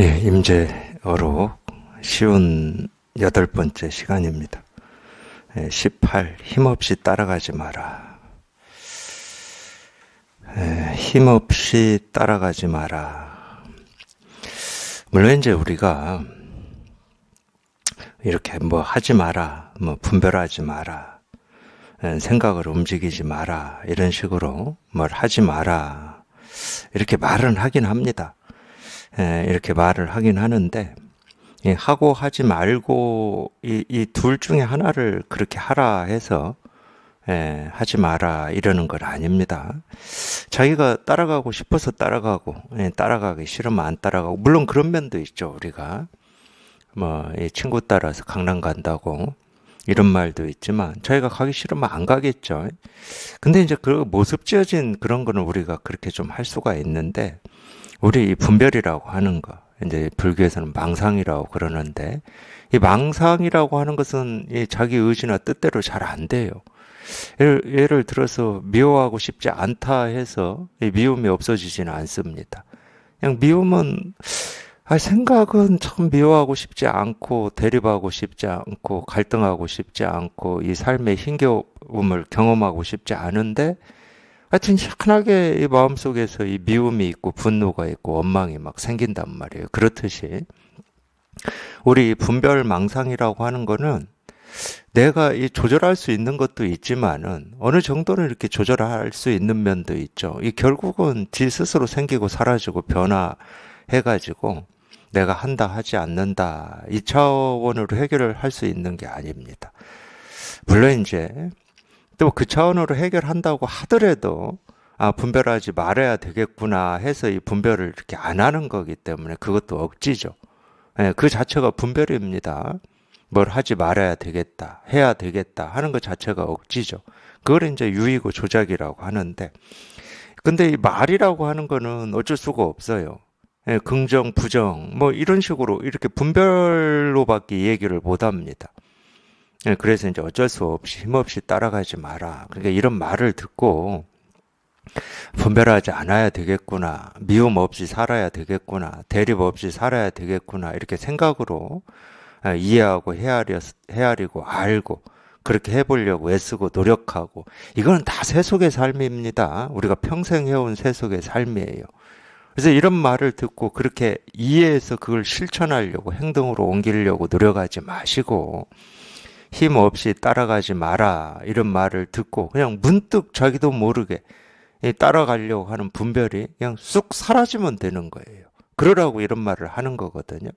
예, 임재어록 쉬운 8번째 시간입니다. 18. 힘없이 따라가지 마라. 힘없이 따라가지 마라. 물론 이제 우리가 이렇게 뭐 하지 마라, 뭐 분별하지 마라, 생각을 움직이지 마라, 이런 식으로 뭘 하지 마라, 이렇게 말은 하긴 합니다. 이렇게 말을 하긴 하는데, 하고 하지 말고 이 둘 중에 하나를 그렇게 하라 해서 하지 마라 이러는 건 아닙니다. 자기가 따라가고 싶어서 따라가고, 따라가기 싫으면 안 따라가고, 물론 그런 면도 있죠. 우리가 뭐 친구 따라서 강남 간다고 이런 말도 있지만 자기가 가기 싫으면 안 가겠죠. 근데 이제 그 모습 지어진 그런 거는 우리가 그렇게 좀 할 수가 있는데, 우리 이 분별이라고 하는 거, 이제 불교에서는 망상이라고 그러는데, 이 망상이라고 하는 것은 이 자기 의지나 뜻대로 잘 안 돼요. 예를 들어서 미워하고 싶지 않다 해서 이 미움이 없어지지는 않습니다. 그냥 미움은, 생각은 참 미워하고 싶지 않고, 대립하고 싶지 않고, 갈등하고 싶지 않고, 이 삶의 힘겨움을 경험하고 싶지 않은데, 하여튼 희한하게 이 마음속에서 이 미움이 있고 분노가 있고 원망이 막 생긴단 말이에요. 그렇듯이 우리 분별 망상이라고 하는 거는 내가 이 조절할 수 있는 것도 있지만은 어느 정도는 이렇게 조절할 수 있는 면도 있죠. 이 결국은 지 스스로 생기고 사라지고 변화해가지고 내가 한다 하지 않는다 이 차원으로 해결을 할 수 있는 게 아닙니다. 물론 이제 또 그 차원으로 해결한다고 하더라도 분별하지 말아야 되겠구나 해서 이 분별을 이렇게 안 하는 거기 때문에 그것도 억지죠. 그 자체가 분별입니다. 뭘 하지 말아야 되겠다, 해야 되겠다 하는 것 자체가 억지죠. 그걸 이제 유의고 조작이라고 하는데, 근데 이 말이라고 하는 거는 어쩔 수가 없어요. 긍정, 부정 뭐 이런 식으로 이렇게 분별로밖에 얘기를 못 합니다. 그래서 이제 어쩔 수 없이 힘없이 따라가지 마라. 그러니까 이런 말을 듣고 분별하지 않아야 되겠구나. 미움 없이 살아야 되겠구나. 대립 없이 살아야 되겠구나. 이렇게 생각으로 이해하고 헤아리고 알고 그렇게 해보려고 애쓰고 노력하고, 이거는 다 세속의 삶입니다. 우리가 평생 해온 세속의 삶이에요. 그래서 이런 말을 듣고 그렇게 이해해서 그걸 실천하려고 행동으로 옮기려고 노력하지 마시고, 힘 없이 따라가지 마라 이런 말을 듣고 그냥 문득 자기도 모르게 따라가려고 하는 분별이 그냥 쑥 사라지면 되는 거예요. 그러라고 이런 말을 하는 거거든요.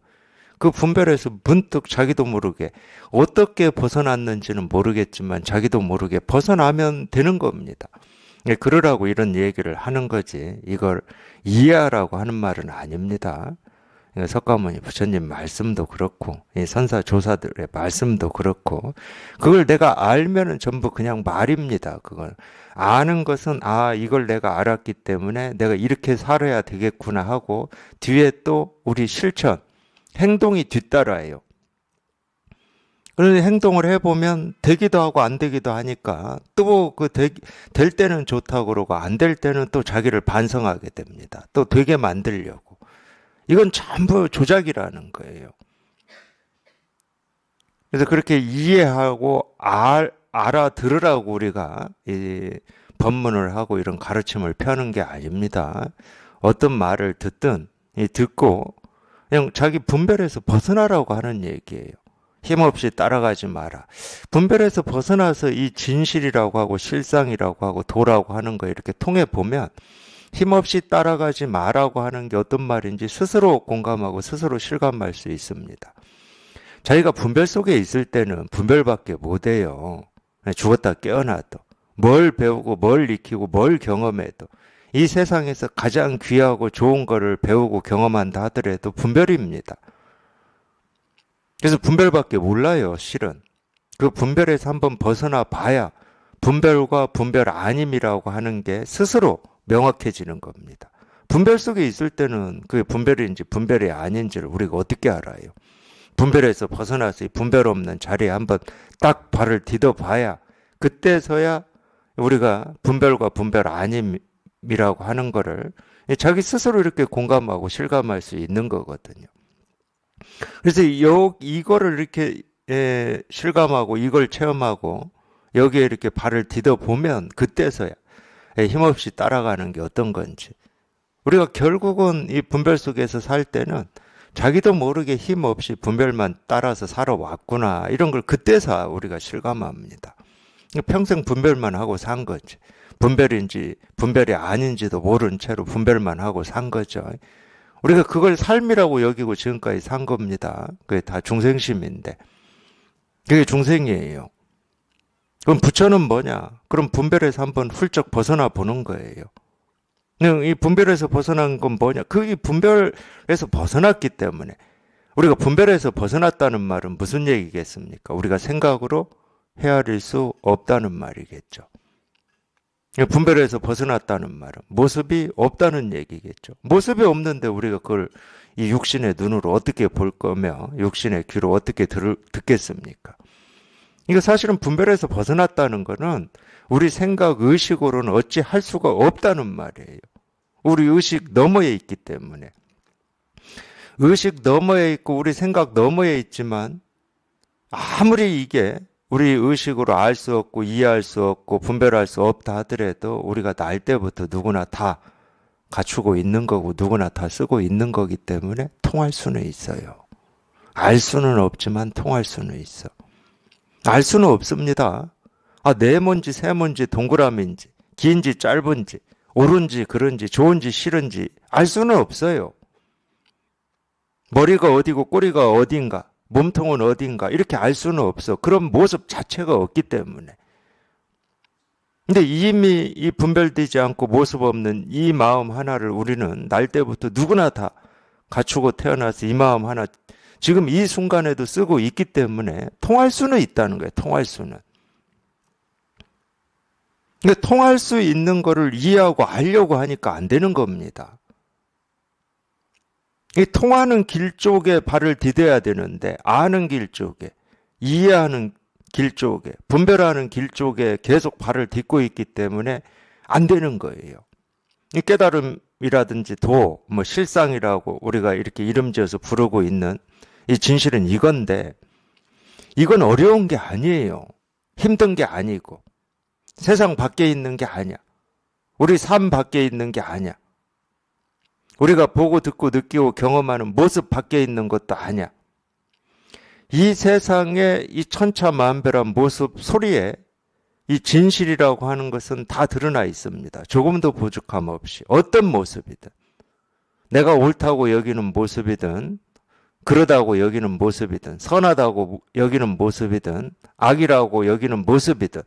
그 분별에서 문득 자기도 모르게 어떻게 벗어났는지는 모르겠지만 자기도 모르게 벗어나면 되는 겁니다. 그러라고 이런 얘기를 하는 거지, 이걸 이해하라고 하는 말은 아닙니다. 석가모니 부처님 말씀도 그렇고 이 선사조사들의 말씀도 그렇고, 그걸 내가 알면은 전부 그냥 말입니다. 그걸 아는 것은 이걸 내가 알았기 때문에 내가 이렇게 살아야 되겠구나 하고, 뒤에 또 우리 실천 행동이 뒤따라요. 그런데 행동을 해보면 되기도 하고 안 되기도 하니까 또 될 때는 좋다고 그러고 안 될 때는 또 자기를 반성하게 됩니다. 또 되게 만들려고. 이건 전부 조작이라는 거예요. 그래서 그렇게 이해하고 알아들으라고 우리가 이 법문을 하고 이런 가르침을 펴는 게 아닙니다. 어떤 말을 듣든 듣고 그냥 자기 분별에서 벗어나라고 하는 얘기예요. 힘없이 따라가지 마라. 분별에서 벗어나서 이 진실이라고 하고 실상이라고 하고 도라고 하는 거 이렇게 통해 보면 힘없이 따라가지 마라고 하는 게 어떤 말인지 스스로 공감하고 스스로 실감할 수 있습니다. 자기가 분별 속에 있을 때는 분별밖에 못해요. 죽었다 깨어나도, 뭘 배우고 뭘 익히고 뭘 경험해도, 이 세상에서 가장 귀하고 좋은 거를 배우고 경험한다 하더라도 분별입니다. 그래서 분별밖에 몰라요, 실은. 그 분별에서 한번 벗어나 봐야 분별과 분별 아님이라고 하는 게 스스로 명확해지는 겁니다. 분별 속에 있을 때는 그게 분별인지 분별이 아닌지를 우리가 어떻게 알아요? 분별에서 벗어나서 이 분별 없는 자리에 한번 딱 발을 디뎌봐야 그때서야 우리가 분별과 분별 아님이라고 하는 거를 자기 스스로 이렇게 공감하고 실감할 수 있는 거거든요. 그래서 이거를 이렇게 실감하고 이걸 체험하고 여기에 이렇게 발을 디뎌 보면 그때서야 힘없이 따라가는 게 어떤 건지. 우리가 결국은 이 분별 속에서 살 때는 자기도 모르게 힘없이 분별만 따라서 살아왔구나. 이런 걸 그때서 우리가 실감합니다. 평생 분별만 하고 산 거지. 분별인지 분별이 아닌지도 모른 채로 분별만 하고 산 거죠. 우리가 그걸 삶이라고 여기고 지금까지 산 겁니다. 그게 다 중생심인데. 그게 중생이에요. 그럼 부처는 뭐냐? 그럼 분별에서 한번 훌쩍 벗어나 보는 거예요. 이 분별에서 벗어난 건 뭐냐? 이 분별에서 벗어났기 때문에 우리가 분별에서 벗어났다는 말은 무슨 얘기겠습니까? 우리가 생각으로 헤아릴 수 없다는 말이겠죠. 분별에서 벗어났다는 말은 모습이 없다는 얘기겠죠. 모습이 없는데 우리가 그걸 이 육신의 눈으로 어떻게 볼 거며 육신의 귀로 어떻게 듣겠습니까? 이거 사실은 분별에서 벗어났다는 거는 우리 생각, 의식으로는 어찌 할 수가 없다는 말이에요. 우리 의식 너머에 있기 때문에. 의식 너머에 있고 우리 생각 너머에 있지만 아무리 이게 우리 의식으로 알 수 없고 이해할 수 없고 분별할 수 없다 하더라도 우리가 날 때부터 누구나 다 갖추고 있는 거고 누구나 다 쓰고 있는 거기 때문에 통할 수는 있어요. 알 수는 없지만 통할 수는 있어. 알 수는 없습니다. 네모인지 세모인지 동그라미인지 긴지 짧은지 옳은지 그른지 좋은지 싫은지 알 수는 없어요. 머리가 어디고 꼬리가 어딘가 몸통은 어딘가 이렇게 알 수는 없어. 그런 모습 자체가 없기 때문에. 근데 이미 이 분별되지 않고 모습 없는 이 마음 하나를 우리는 날 때부터 누구나 다 갖추고 태어나서 이 마음 하나 지금 이 순간에도 쓰고 있기 때문에 통할 수는 있다는 거예요. 통할 수는. 근데 통할 수 있는 거를 이해하고 알려고 하니까 안 되는 겁니다. 이 통하는 길 쪽에 발을 디뎌야 되는데 아는 길 쪽에 이해하는 길 쪽에 분별하는 길 쪽에 계속 발을 딛고 있기 때문에 안 되는 거예요. 이 깨달음이라든지 실상이라고 우리가 이렇게 이름 지어서 부르고 있는 이 진실은 이건데 이건 어려운 게 아니에요. 힘든 게 아니고 세상 밖에 있는 게 아니야. 우리 삶 밖에 있는 게 아니야. 우리가 보고 듣고 느끼고 경험하는 모습 밖에 있는 것도 아니야. 이 세상의 이 천차만별한 모습 소리에 이 진실이라고 하는 것은 다 드러나 있습니다. 조금도 부족함 없이 어떤 모습이든 내가 옳다고 여기는 모습이든 그러다고 여기는 모습이든 선하다고 여기는 모습이든 악이라고 여기는 모습이든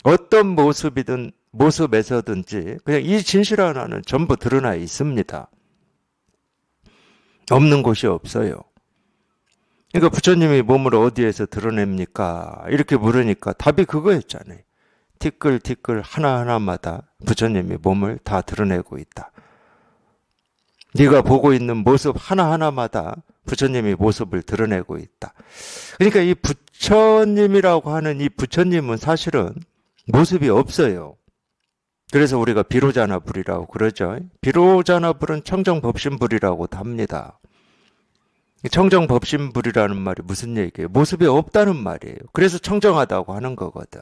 어떤 모습이든 모습에서든지 그냥 이 진실 하나는 전부 드러나 있습니다. 없는 곳이 없어요. 그러니까 부처님이 몸을 어디에서 드러냅니까? 이렇게 물으니까 답이 그거였잖아요. 티끌티끌 하나하나마다 부처님이 몸을 다 드러내고 있다. 네가 보고 있는 모습 하나하나마다 부처님이 모습을 드러내고 있다. 그러니까 이 부처님이라고 하는 이 부처님은 사실은 모습이 없어요. 그래서 우리가 비로자나불이라고 그러죠. 비로자나불은 청정법신불이라고도 합니다. 청정법신불이라는 말이 무슨 얘기예요? 모습이 없다는 말이에요. 그래서 청정하다고 하는 거거든.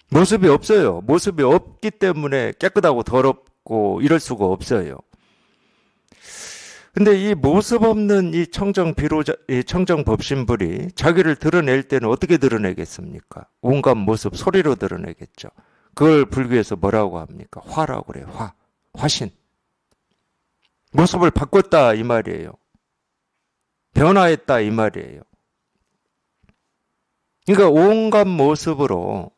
모습이 없어요. 모습이 없기 때문에 깨끗하고 더럽고 이럴 수가 없어요. 근데 이 모습 없는 이 청정법신불이 자기를 드러낼 때는 어떻게 드러내겠습니까? 온갖 모습 소리로 드러내겠죠. 그걸 불교에서 뭐라고 합니까? 화라고 그래요. 화신. 모습을 바꿨다 이 말이에요. 변화했다 이 말이에요. 그러니까 온갖 모습으로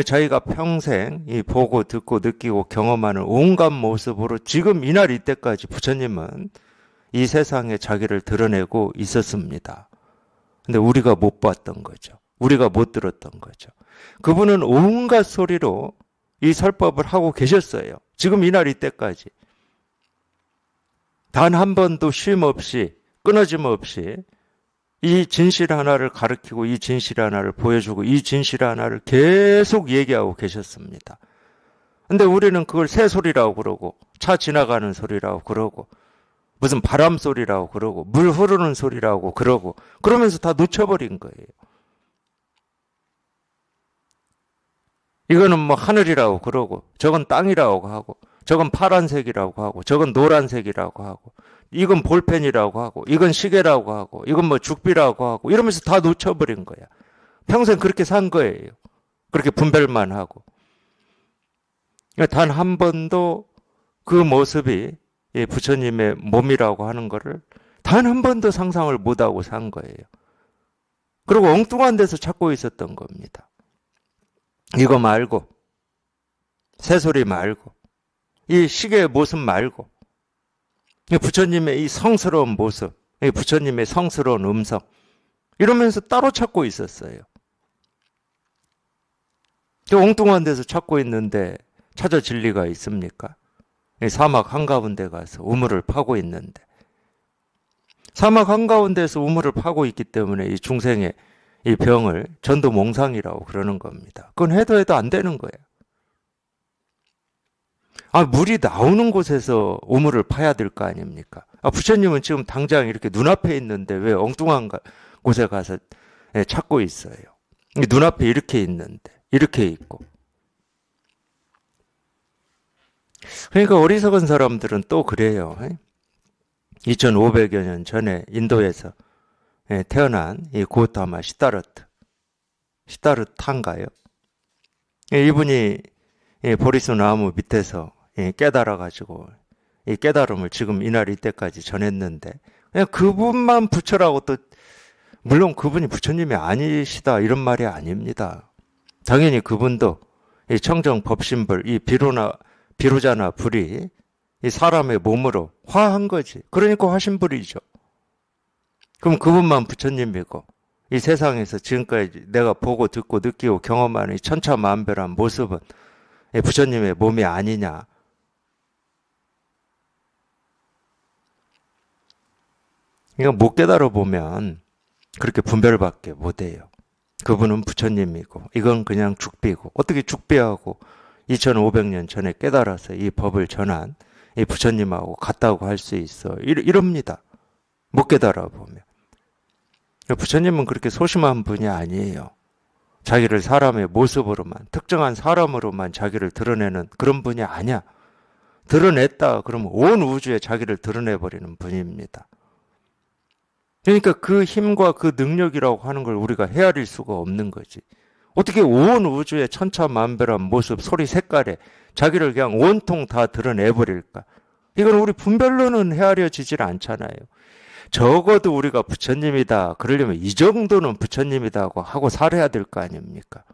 자기가 평생 이 보고 듣고 느끼고 경험하는 온갖 모습으로 지금 이날 이때까지 부처님은 이 세상에 자기를 드러내고 있었습니다. 근데 우리가 못 봤던 거죠. 우리가 못 들었던 거죠. 그분은 온갖 소리로 이 설법을 하고 계셨어요. 지금 이날 이때까지. 단 한 번도 쉼 없이 끊어짐 없이 이 진실 하나를 가르치고 이 진실 하나를 보여주고 이 진실 하나를 계속 얘기하고 계셨습니다. 근데 우리는 그걸 새소리라고 그러고 차 지나가는 소리라고 그러고 무슨 바람 소리라고 그러고 물 흐르는 소리라고 그러고 그러면서 다 놓쳐버린 거예요. 이거는 뭐 하늘이라고 그러고 저건 땅이라고 하고 저건 파란색이라고 하고 저건 노란색이라고 하고 이건 볼펜이라고 하고 이건 시계라고 하고 이건 뭐 죽비라고 하고 이러면서 다 놓쳐버린 거야. 평생 그렇게 산 거예요. 그렇게 분별만 하고. 단 한 번도 그 모습이 부처님의 몸이라고 하는 거를 단 한 번도 상상을 못하고 산 거예요. 그리고 엉뚱한 데서 찾고 있었던 겁니다. 이거 말고 새소리 말고 이 시계의 모습 말고 부처님의 이 성스러운 모습, 부처님의 성스러운 음성 이러면서 따로 찾고 있었어요. 엉뚱한 데서 찾고 있는데 찾아질 리가 있습니까? 사막 한가운데 가서 우물을 파고 있는데 사막 한가운데서 우물을 파고 있기 때문에 이 중생의 이 병을 전도몽상이라고 그러는 겁니다. 그건 해도 안 되는 거예요. 물이 나오는 곳에서 우물을 파야 될 거 아닙니까? 부처님은 지금 당장 이렇게 눈앞에 있는데 왜 엉뚱한 곳에 가서 찾고 있어요? 눈앞에 이렇게 있는데 이렇게 있고. 그러니까 어리석은 사람들은 또 그래요. 2500여 년 전에 인도에서 태어난 이 고타마 시다르타인가요? 이분이 보리수 나무 밑에서 깨달아가지고 이 깨달음을 지금 이날 이때까지 전했는데 그냥 그분만 부처라고 또 물론 그분이 부처님이 아니시다 이런 말이 아닙니다. 당연히 그분도 이 청정 법신불 이 비루자나 불이 이 사람의 몸으로 화한 거지. 그러니까 화신불이죠. 그럼 그분만 부처님이고 이 세상에서 지금까지 내가 보고 듣고 느끼고 경험하는 이 천차만별한 모습은 부처님의 몸이 아니냐. 이거 못 깨달아 보면 그렇게 분별밖에 못해요. 그분은 부처님이고 이건 그냥 죽비고 어떻게 죽비하고 2500년 전에 깨달아서 이 법을 전한 이 부처님하고 같다고 할 수 있어. 이럽니다. 못 깨달아 보면. 부처님은 그렇게 소심한 분이 아니에요. 자기를 사람의 모습으로만 특정한 사람으로만 자기를 드러내는 그런 분이 아니야. 드러냈다 그러면 온 우주에 자기를 드러내버리는 분입니다. 그러니까 그 힘과 그 능력이라고 하는 걸 우리가 헤아릴 수가 없는 거지. 어떻게 온 우주의 천차만별한 모습, 소리, 색깔에 자기를 그냥 온통 다 드러내버릴까? 이건 우리 분별로는 헤아려지질 않잖아요. 적어도 우리가 부처님이다. 그러려면 이 정도는 부처님이다고 하고 살아야 될 거 아닙니까?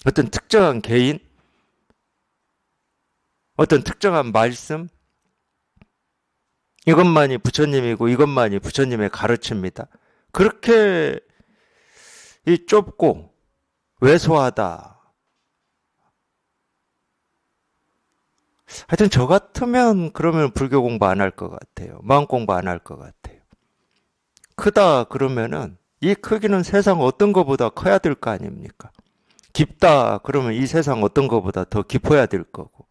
어떤 특정한 개인, 어떤 특정한 말씀, 이것만이 부처님이고 이것만이 부처님의 가르침입니다. 그렇게 이 좁고 왜소하다. 하여튼 저 같으면 그러면 불교 공부 안 할 것 같아요. 마음 공부 안 할 것 같아요. 크다 그러면은 이 크기는 세상 어떤 것보다 커야 될 거 아닙니까? 깊다 그러면 이 세상 어떤 것보다 더 깊어야 될 거고.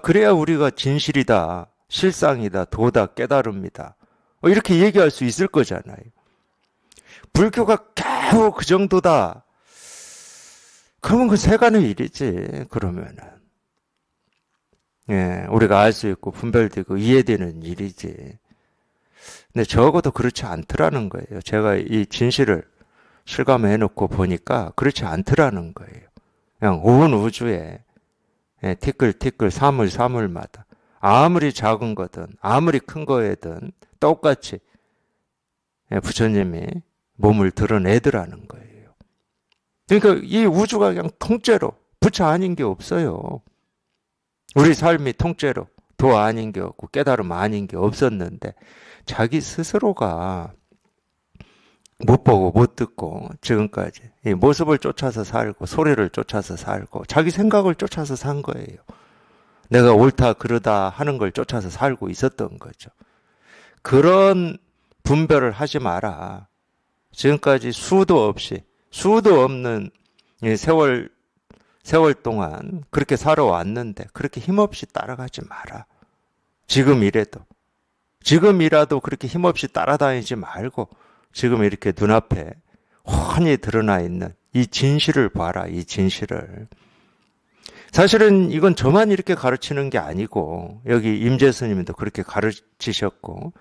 그래야 우리가 진실이다, 실상이다, 도다, 깨달음이다. 이렇게 얘기할 수 있을 거잖아요. 불교가 겨우 그 정도다. 그러면 그 세간의 일이지. 그러면은. 우리가 알 수 있고 분별되고 이해되는 일이지. 근데 적어도 그렇지 않더라는 거예요. 제가 이 진실을 실감해 놓고 보니까 그렇지 않더라는 거예요. 그냥 온 우주에 티끌티끌 사물사물마다 아무리 작은 거든 아무리 큰 거에든 똑같이 부처님이 몸을 드러내더라는 거예요. 그러니까 이 우주가 그냥 통째로 부처 아닌 게 없어요. 우리 삶이 통째로 도 아닌 게 없고 깨달음 아닌 게 없었는데 자기 스스로가 못 보고 못 듣고 지금까지 이 모습을 쫓아서 살고 소리를 쫓아서 살고 자기 생각을 쫓아서 산 거예요. 내가 옳다 그르다 하는 걸 쫓아서 살고 있었던 거죠. 그런 분별을 하지 마라. 지금까지 수도 없는 세월 동안 그렇게 살아왔는데 그렇게 힘없이 따라가지 마라. 지금이라도 그렇게 힘없이 따라다니지 말고 지금 이렇게 눈앞에 훤히 드러나 있는 이 진실을 봐라. 이 진실을. 사실은 이건 저만 이렇게 가르치는 게 아니고 여기 임재 스님도 그렇게 가르치셨고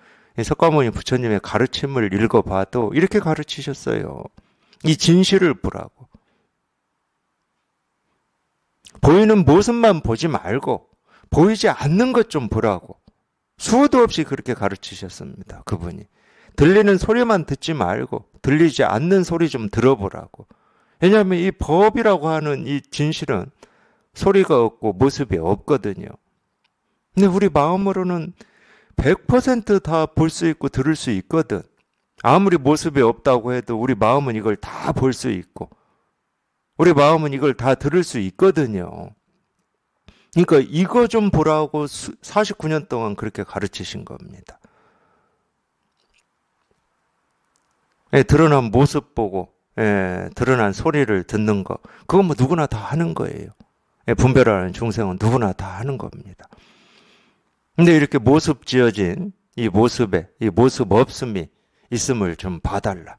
석가모니 부처님의 가르침을 읽어봐도 이렇게 가르치셨어요. 이 진실을 보라고. 보이는 모습만 보지 말고 보이지 않는 것 좀 보라고. 수도 없이 그렇게 가르치셨습니다. 그분이. 들리는 소리만 듣지 말고 들리지 않는 소리 좀 들어보라고. 왜냐하면 이 법이라고 하는 이 진실은 소리가 없고 모습이 없거든요. 근데 우리 마음으로는 100%다 볼 수 있고 들을 수 있거든. 아무리 모습이 없다고 해도 우리 마음은 이걸 다 볼 수 있고 우리 마음은 이걸 다 들을 수 있거든요. 그러니까 이거 좀 보라고 49년 동안 그렇게 가르치신 겁니다. 드러난 모습 보고 드러난 소리를 듣는 거 그건 뭐 누구나 다 하는 거예요. 분별하는 중생은 누구나 다 하는 겁니다. 근데 이렇게 모습 지어진 이 모습에 이 모습 없음이 있음을 좀 봐달라.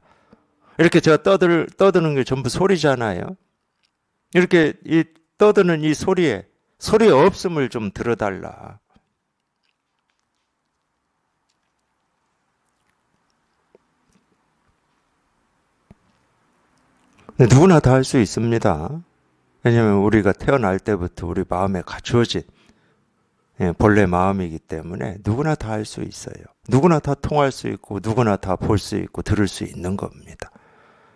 이렇게 제가 떠드는 게 전부 소리잖아요. 이렇게 이 떠드는 이 소리에 소리 없음을 좀 들어달라. 누구나 다 할 수 있습니다. 왜냐하면 우리가 태어날 때부터 우리 마음에 갖추어진 본래 마음이기 때문에 누구나 다 할 수 있어요. 누구나 다 통할 수 있고 누구나 다 볼 수 있고 들을 수 있는 겁니다.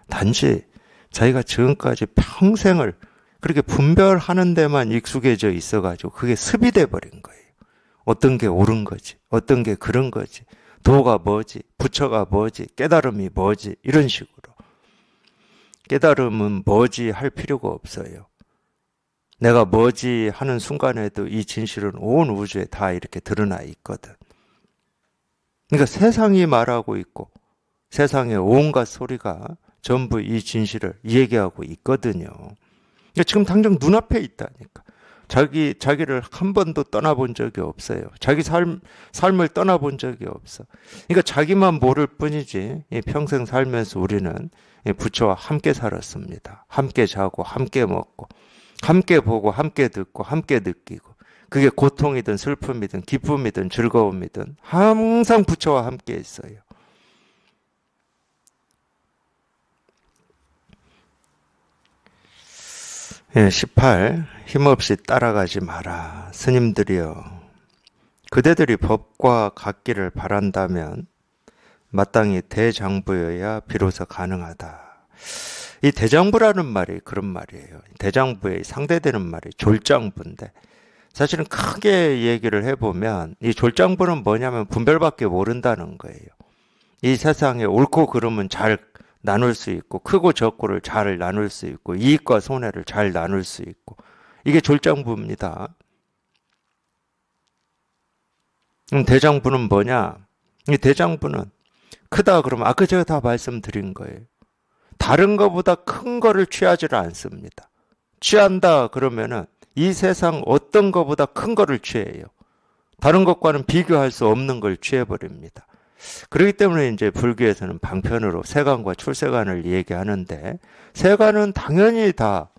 단지 자기가 지금까지 평생을 그렇게 분별하는 데만 익숙해져 있어가지고 그게 습이 돼버린 거예요. 어떤 게 옳은 거지, 어떤 게 그런 거지, 도가 뭐지, 부처가 뭐지, 깨달음이 뭐지 이런 식으로. 깨달음은 뭐지 할 필요가 없어요. 내가 뭐지 하는 순간에도 이 진실은 온 우주에 다 이렇게 드러나 있거든. 그러니까 세상이 말하고 있고 세상의 온갖 소리가 전부 이 진실을 얘기하고 있거든요. 그러니까 지금 당장 눈앞에 있다니까. 자기를 한 번도 떠나본 적이 없어요. 자기 삶을 떠나본 적이 없어. 그러니까 자기만 모를 뿐이지 평생 살면서 우리는 부처와 함께 살았습니다. 함께 자고 함께 먹고 함께 보고 함께 듣고 함께 느끼고 그게 고통이든 슬픔이든 기쁨이든 즐거움이든 항상 부처와 함께 있어요. 18. 힘없이 따라가지 마라. 스님들이여 그대들이 법과 같기를 바란다면 마땅히 대장부여야 비로소 가능하다. 이 대장부라는 말이 그런 말이에요. 대장부의 상대되는 말이 졸장부인데 사실은 크게 얘기를 해보면 이 졸장부는 뭐냐면 분별밖에 모른다는 거예요. 이 세상에 옳고 그름은 잘 나눌 수 있고 크고 적고를 잘 나눌 수 있고 이익과 손해를 잘 나눌 수 있고 이게 졸장부입니다. 대장부는 뭐냐? 이 대장부는 크다 그러면 아까 제가 다 말씀드린 거예요. 다른 것보다 큰 거를 취하지를 않습니다. 취한다 그러면은 이 세상 어떤 것보다 큰 거를 취해요. 다른 것과는 비교할 수 없는 걸 취해버립니다. 그렇기 때문에 이제 불교에서는 방편으로 세간과 출세간을 얘기하는데 세간은 당연히 다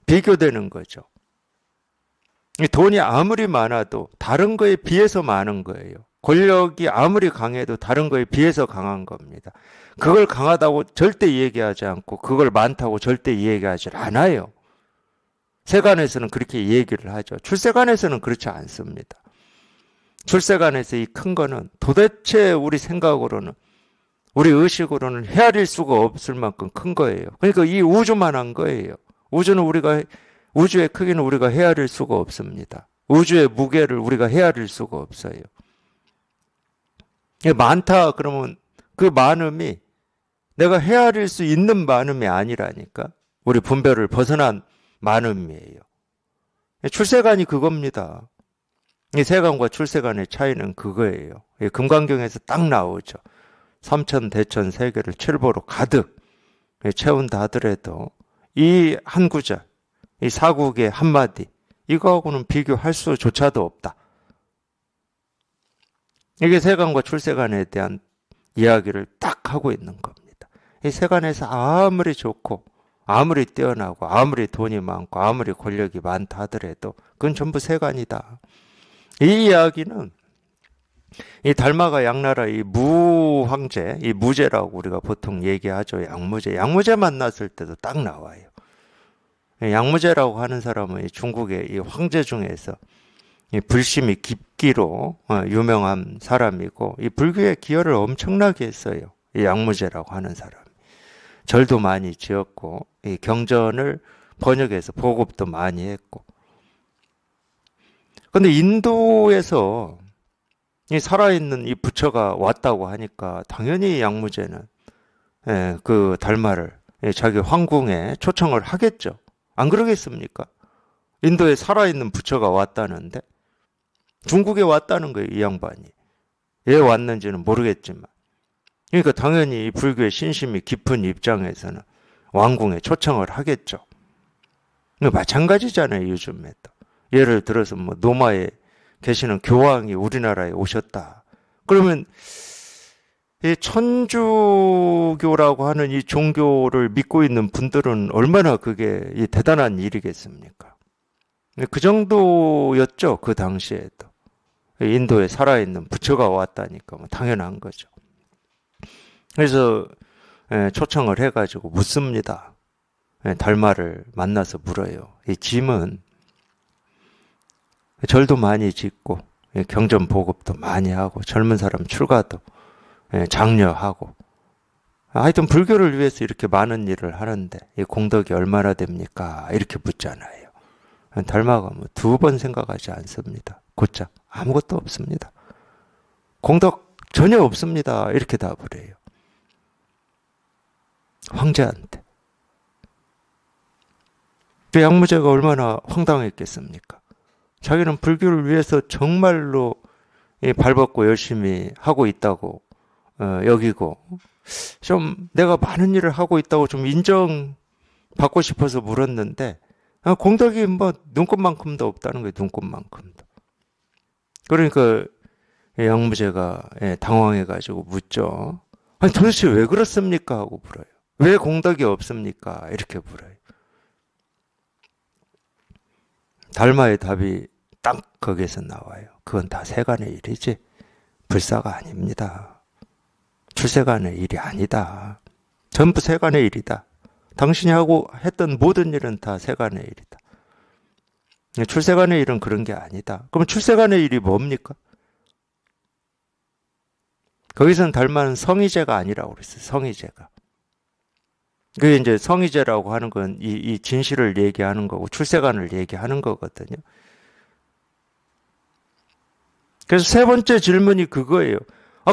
비교되는 거죠. 돈이 아무리 많아도 다른 거에 비해서 많은 거예요. 권력이 아무리 강해도 다른 거에 비해서 강한 겁니다. 그걸 강하다고 절대 얘기하지 않고 그걸 많다고 절대 얘기하지 않아요. 세간에서는 그렇게 얘기를 하죠. 출세간에서는 그렇지 않습니다. 출세간에서 이 큰 거는 도대체 우리 생각으로는 우리 의식으로는 헤아릴 수가 없을 만큼 큰 거예요. 그러니까 이 우주만한 거예요. 우주의 크기는 우리가 헤아릴 수가 없습니다. 우주의 무게를 우리가 헤아릴 수가 없어요. 많다 그러면 그 많음이 내가 헤아릴 수 있는 많음이 아니라니까. 우리 분별을 벗어난 많음이에요. 출세간이 그겁니다. 이 세간과 출세간의 차이는 그거예요. 금강경에서 딱 나오죠. 삼천 대천 세계를 칠보로 가득 채운다 하더라도 이 한 구절, 이 사국의 한마디, 이거하고는 비교할 수조차도 없다. 이게 세간과 출세간에 대한 이야기를 딱 하고 있는 겁니다. 이 세간에서 아무리 좋고 아무리 뛰어나고 아무리 돈이 많고 아무리 권력이 많다 하더라도 그건 전부 세간이다. 이 이야기는 이 달마가 양나라 이 무황제, 이 무제라고 우리가 보통 얘기하죠. 양무제. 양무제 만났을 때도 딱 나와요. 양무제라고 하는 사람은 중국의 이 황제 중에서 이 불심이 깊기로 유명한 사람이고 이 불교에 기여를 엄청나게 했어요. 이 양무제라고 하는 사람. 절도 많이 지었고 이 경전을 번역해서 보급도 많이 했고. 근데 인도에서 이 살아있는 이 부처가 왔다고 하니까 당연히 양무제는 그 달마를 자기 황궁에 초청을 하겠죠. 안 그러겠습니까? 인도에 살아있는 부처가 왔다는데 중국에 왔다는 거예요, 이 양반이. 왜 왔는지는 모르겠지만. 그러니까 당연히 이 불교의 신심이 깊은 입장에서는 왕궁에 초청을 하겠죠. 마찬가지잖아요, 요즘에도. 예를 들어서 뭐 노마에 계시는 교황이 우리나라에 오셨다. 그러면 이 천주교라고 하는 이 종교를 믿고 있는 분들은 얼마나 그게 이 대단한 일이겠습니까? 그 정도였죠, 그 당시에도. 인도에 살아있는 부처가 왔다니까 뭐 당연한 거죠. 그래서 초청을 해가지고 묻습니다. 달마를 만나서 물어요. 이 짐은 절도 많이 짓고 경전 보급도 많이 하고 젊은 사람 출가도 장려하고 하여튼 불교를 위해서 이렇게 많은 일을 하는데 이 공덕이 얼마나 됩니까? 이렇게 묻잖아요. 달마가 뭐 2번 생각하지 않습니다. 곧장 아무것도 없습니다. 공덕 전혀 없습니다. 이렇게 답을 해요. 황제한테. 그 양무제가 얼마나 황당했겠습니까? 자기는 불교를 위해서 정말로 발벗고 열심히 하고 있다고 여기고 좀 내가 많은 일을 하고 있다고 좀 인정받고 싶어서 물었는데 공덕이 뭐 눈곱만큼도 없다는 거예요. 눈곱만큼도. 그러니까 양무제가 당황해가지고 묻죠. 아니 도대체 왜 그렇습니까? 하고 물어요. 왜 공덕이 없습니까? 이렇게 물어요. 달마의 답이 딱 거기에서 나와요. 그건 다 세간의 일이지 불사가 아닙니다. 출세간의 일이 아니다. 전부 세간의 일이다. 당신이 하고 했던 모든 일은 다 세간의 일이다. 출세간의 일은 그런 게 아니다. 그럼 출세간의 일이 뭡니까? 거기서는 달마는 성의제가 아니라고 그랬어요. 성의제가. 그게 이제 성의제라고 하는 건 이 진실을 얘기하는 거고 출세간을 얘기하는 거거든요. 그래서 3번째 질문이 그거예요.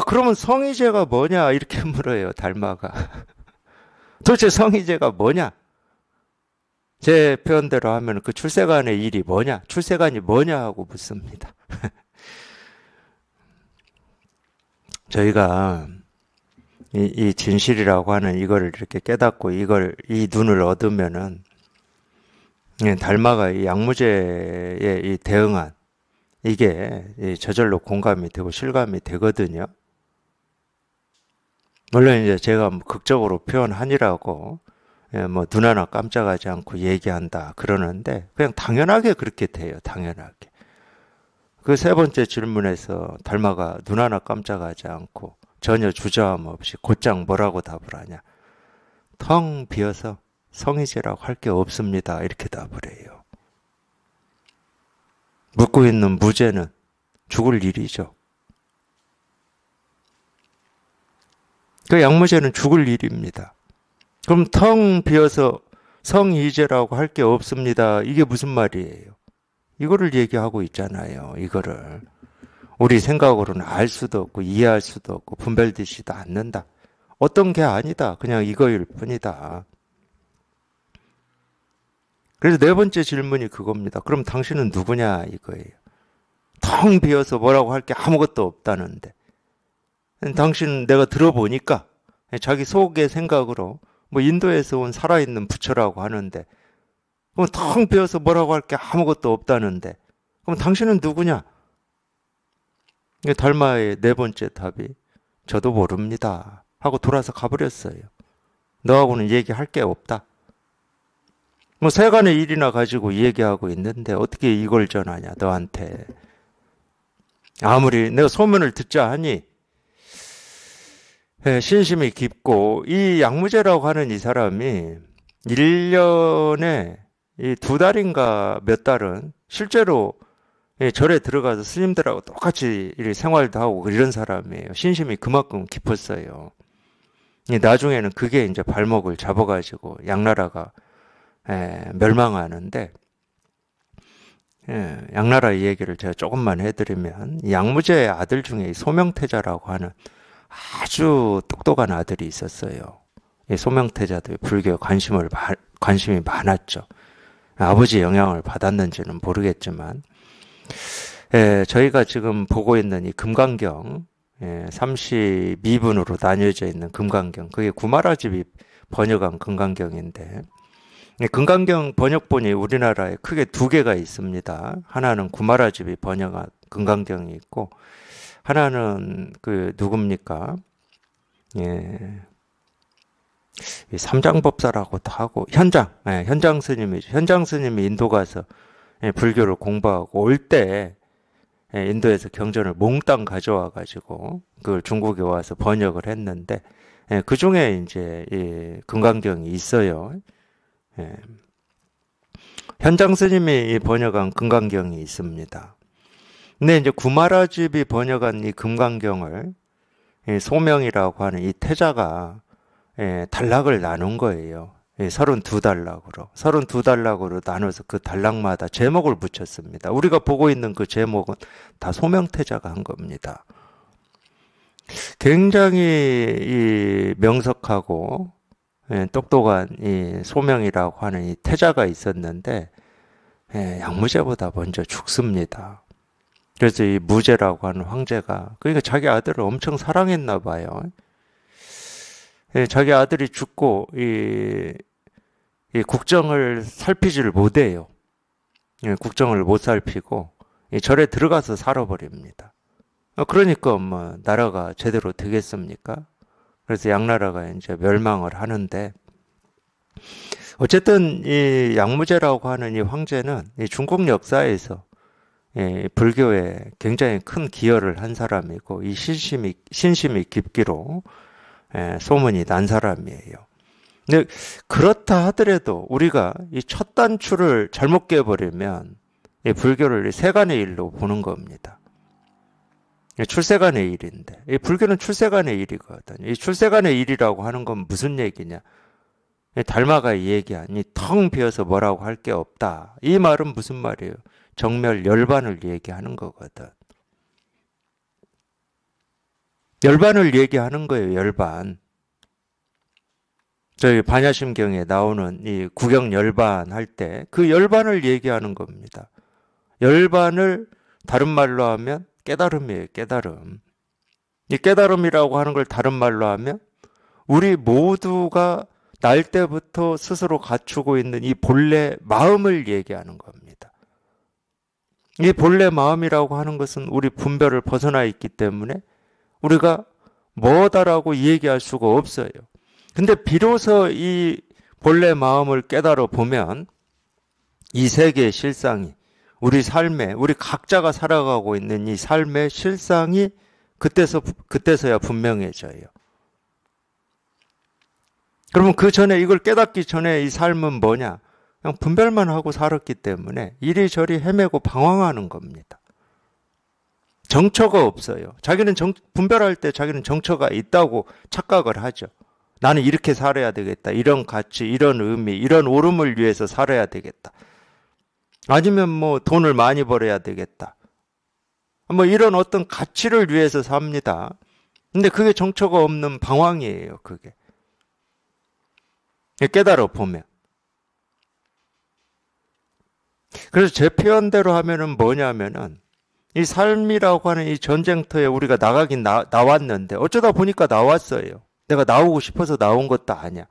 그러면 성의제가 뭐냐? 이렇게 물어요, 달마가. 도대체 성의제가 뭐냐? 제 표현대로 하면 그 출세간의 일이 뭐냐? 출세간이 뭐냐? 하고 묻습니다. 저희가 이 진실이라고 하는 이거를 이렇게 깨닫고 이 눈을 얻으면은 달마가 이 양무제에 이 대응한 이게 저절로 공감이 되고 실감이 되거든요. 물론 이제 제가 극적으로 표현하니라고 뭐 눈 하나 깜짝하지 않고 얘기한다 그러는데 그냥 당연하게 그렇게 돼요. 당연하게. 그 3번째 질문에서 달마가 눈 하나 깜짝하지 않고 전혀 주저함 없이 곧장 뭐라고 답을 하냐. 텅 비어서 성의제라고 할 게 없습니다. 이렇게 답을 해요. 묻고 있는 무제는 죽을 일이죠. 그 양무제는 죽을 일입니다. 그럼 텅 비어서 성의제라고 할 게 없습니다. 이게 무슨 말이에요? 이거를 얘기하고 있잖아요. 이거를. 우리 생각으로는 알 수도 없고 이해할 수도 없고 분별되지도 않는다. 어떤 게 아니다. 그냥 이거일 뿐이다. 그래서 4번째 질문이 그겁니다. 그럼 당신은 누구냐 이거예요. 텅 비어서 뭐라고 할 게 아무것도 없다는데 당신 내가 들어보니까 자기 속의 생각으로 뭐 인도에서 온 살아있는 부처라고 하는데 그럼 텅 비어서 뭐라고 할 게 아무것도 없다는데, 그럼 당신은 누구냐? 달마의 네 번째 답이 저도 모릅니다 하고 돌아서 가버렸어요. 너하고는 얘기할 게 없다. 뭐 세간의 일이나 가지고 얘기하고 있는데 어떻게 이걸 전하냐 너한테. 아무리 내가 소문을 듣자 하니 신심이 깊고, 이 양무제라고 하는 이 사람이 1년에 이 2달인가 몇 달은 실제로 절에 들어가서 스님들하고 똑같이 생활도 하고 이런 사람이에요. 신심이 그만큼 깊었어요. 나중에는 그게 이제 발목을 잡아가지고 양나라가 멸망하는데, 양나라의 얘기를 제가 조금만 해드리면, 양무제의 아들 중에 소명태자라고 하는 아주 똑똑한 아들이 있었어요. 이 소명태자도 불교에 관심이 많았죠. 아버지 영향을 받았는지는 모르겠지만, 저희가 지금 보고 있는 이 금강경, 32분으로 나뉘어져 있는 금강경, 그게 구마라집이 번역한 금강경인데, 금강경 번역본이 우리나라에 크게 2개가 있습니다. 하나는 구마라집이 번역한 금강경이 있고, 하나는 누굽니까? 이 삼장법사라고도 하고, 현장 스님이죠. 현장 스님이 인도 가서 불교를 공부하고 올 때 인도에서 경전을 몽땅 가져와 가지고 그걸 중국에 와서 번역을 했는데, 그 중에 이제 이 금강경이 있어요. 현장 스님이 번역한 금강경이 있습니다. 근데 이제 구마라집이 번역한 이 금강경을 소명이라고 하는 이 태자가 단락을 나눈 거예요. 32단락으로. 32단락으로 나눠서 그 단락마다 제목을 붙였습니다. 우리가 보고 있는 그 제목은 다 소명태자가 한 겁니다. 굉장히 이 명석하고 똑똑한 이 소명이라고 하는 이 태자가 있었는데, 양무제보다 먼저 죽습니다. 그래서 이 무제라고 하는 황제가, 그러니까 자기 아들을 엄청 사랑했나 봐요. 자기 아들이 죽고 이 국정을 살피지를 못해요. 국정을 못 살피고 이 절에 들어가서 살아버립니다. 그러니까 뭐 나라가 제대로 되겠습니까? 그래서 양나라가 이제 멸망을 하는데, 어쨌든 이 양무제라고 하는 이 황제는 이 중국 역사에서 불교에 굉장히 큰 기여를 한 사람이고, 이 신심이 깊기로 소문이 난 사람이에요. 근데 그렇다 하더라도 우리가 이 첫 단추를 잘못 깨버리면 이 불교를 세간의 일로 보는 겁니다. 출세간의 일인데, 이 불교는 출세간의 일이거든요. 이 출세간의 일이라고 하는 건 무슨 얘기냐? 달마가 얘기하니 텅 비어서 뭐라고 할 게 없다. 이 말은 무슨 말이에요? 정멸 열반을 얘기하는 거거든. 열반을 얘기하는 거예요. 열반. 저희 반야심경에 나오는 이 구경 열반 할 때 그 열반을 얘기하는 겁니다. 열반을 다른 말로 하면 깨달음이에요. 깨달음. 이 깨달음이라고 하는 걸 다른 말로 하면 우리 모두가 날 때부터 스스로 갖추고 있는 이 본래 마음을 얘기하는 겁니다. 이 본래 마음이라고 하는 것은 우리 분별을 벗어나 있기 때문에 우리가 뭐다라고 얘기할 수가 없어요. 근데 비로소 이 본래 마음을 깨달아 보면 이 세계의 실상이, 우리 삶에, 우리 각자가 살아가고 있는 이 삶의 실상이 그때서야 분명해져요. 그러면 그 전에, 이걸 깨닫기 전에 이 삶은 뭐냐? 그냥 분별만 하고 살았기 때문에 이리저리 헤매고 방황하는 겁니다. 정처가 없어요. 자기는 분별할 때 자기는 정처가 있다고 착각을 하죠. 나는 이렇게 살아야 되겠다. 이런 가치, 이런 의미, 이런 오름을 위해서 살아야 되겠다. 아니면 뭐 돈을 많이 벌어야 되겠다. 뭐 이런 어떤 가치를 위해서 삽니다. 근데 그게 정처가 없는 방황이에요. 그게. 깨달아 보면. 그래서 제 표현대로 하면은 뭐냐면은 이 삶이라고 하는 이 전쟁터에 우리가 나가긴 나왔는데 어쩌다 보니까 나왔어요. 내가 나오고 싶어서 나온 것도 아니야.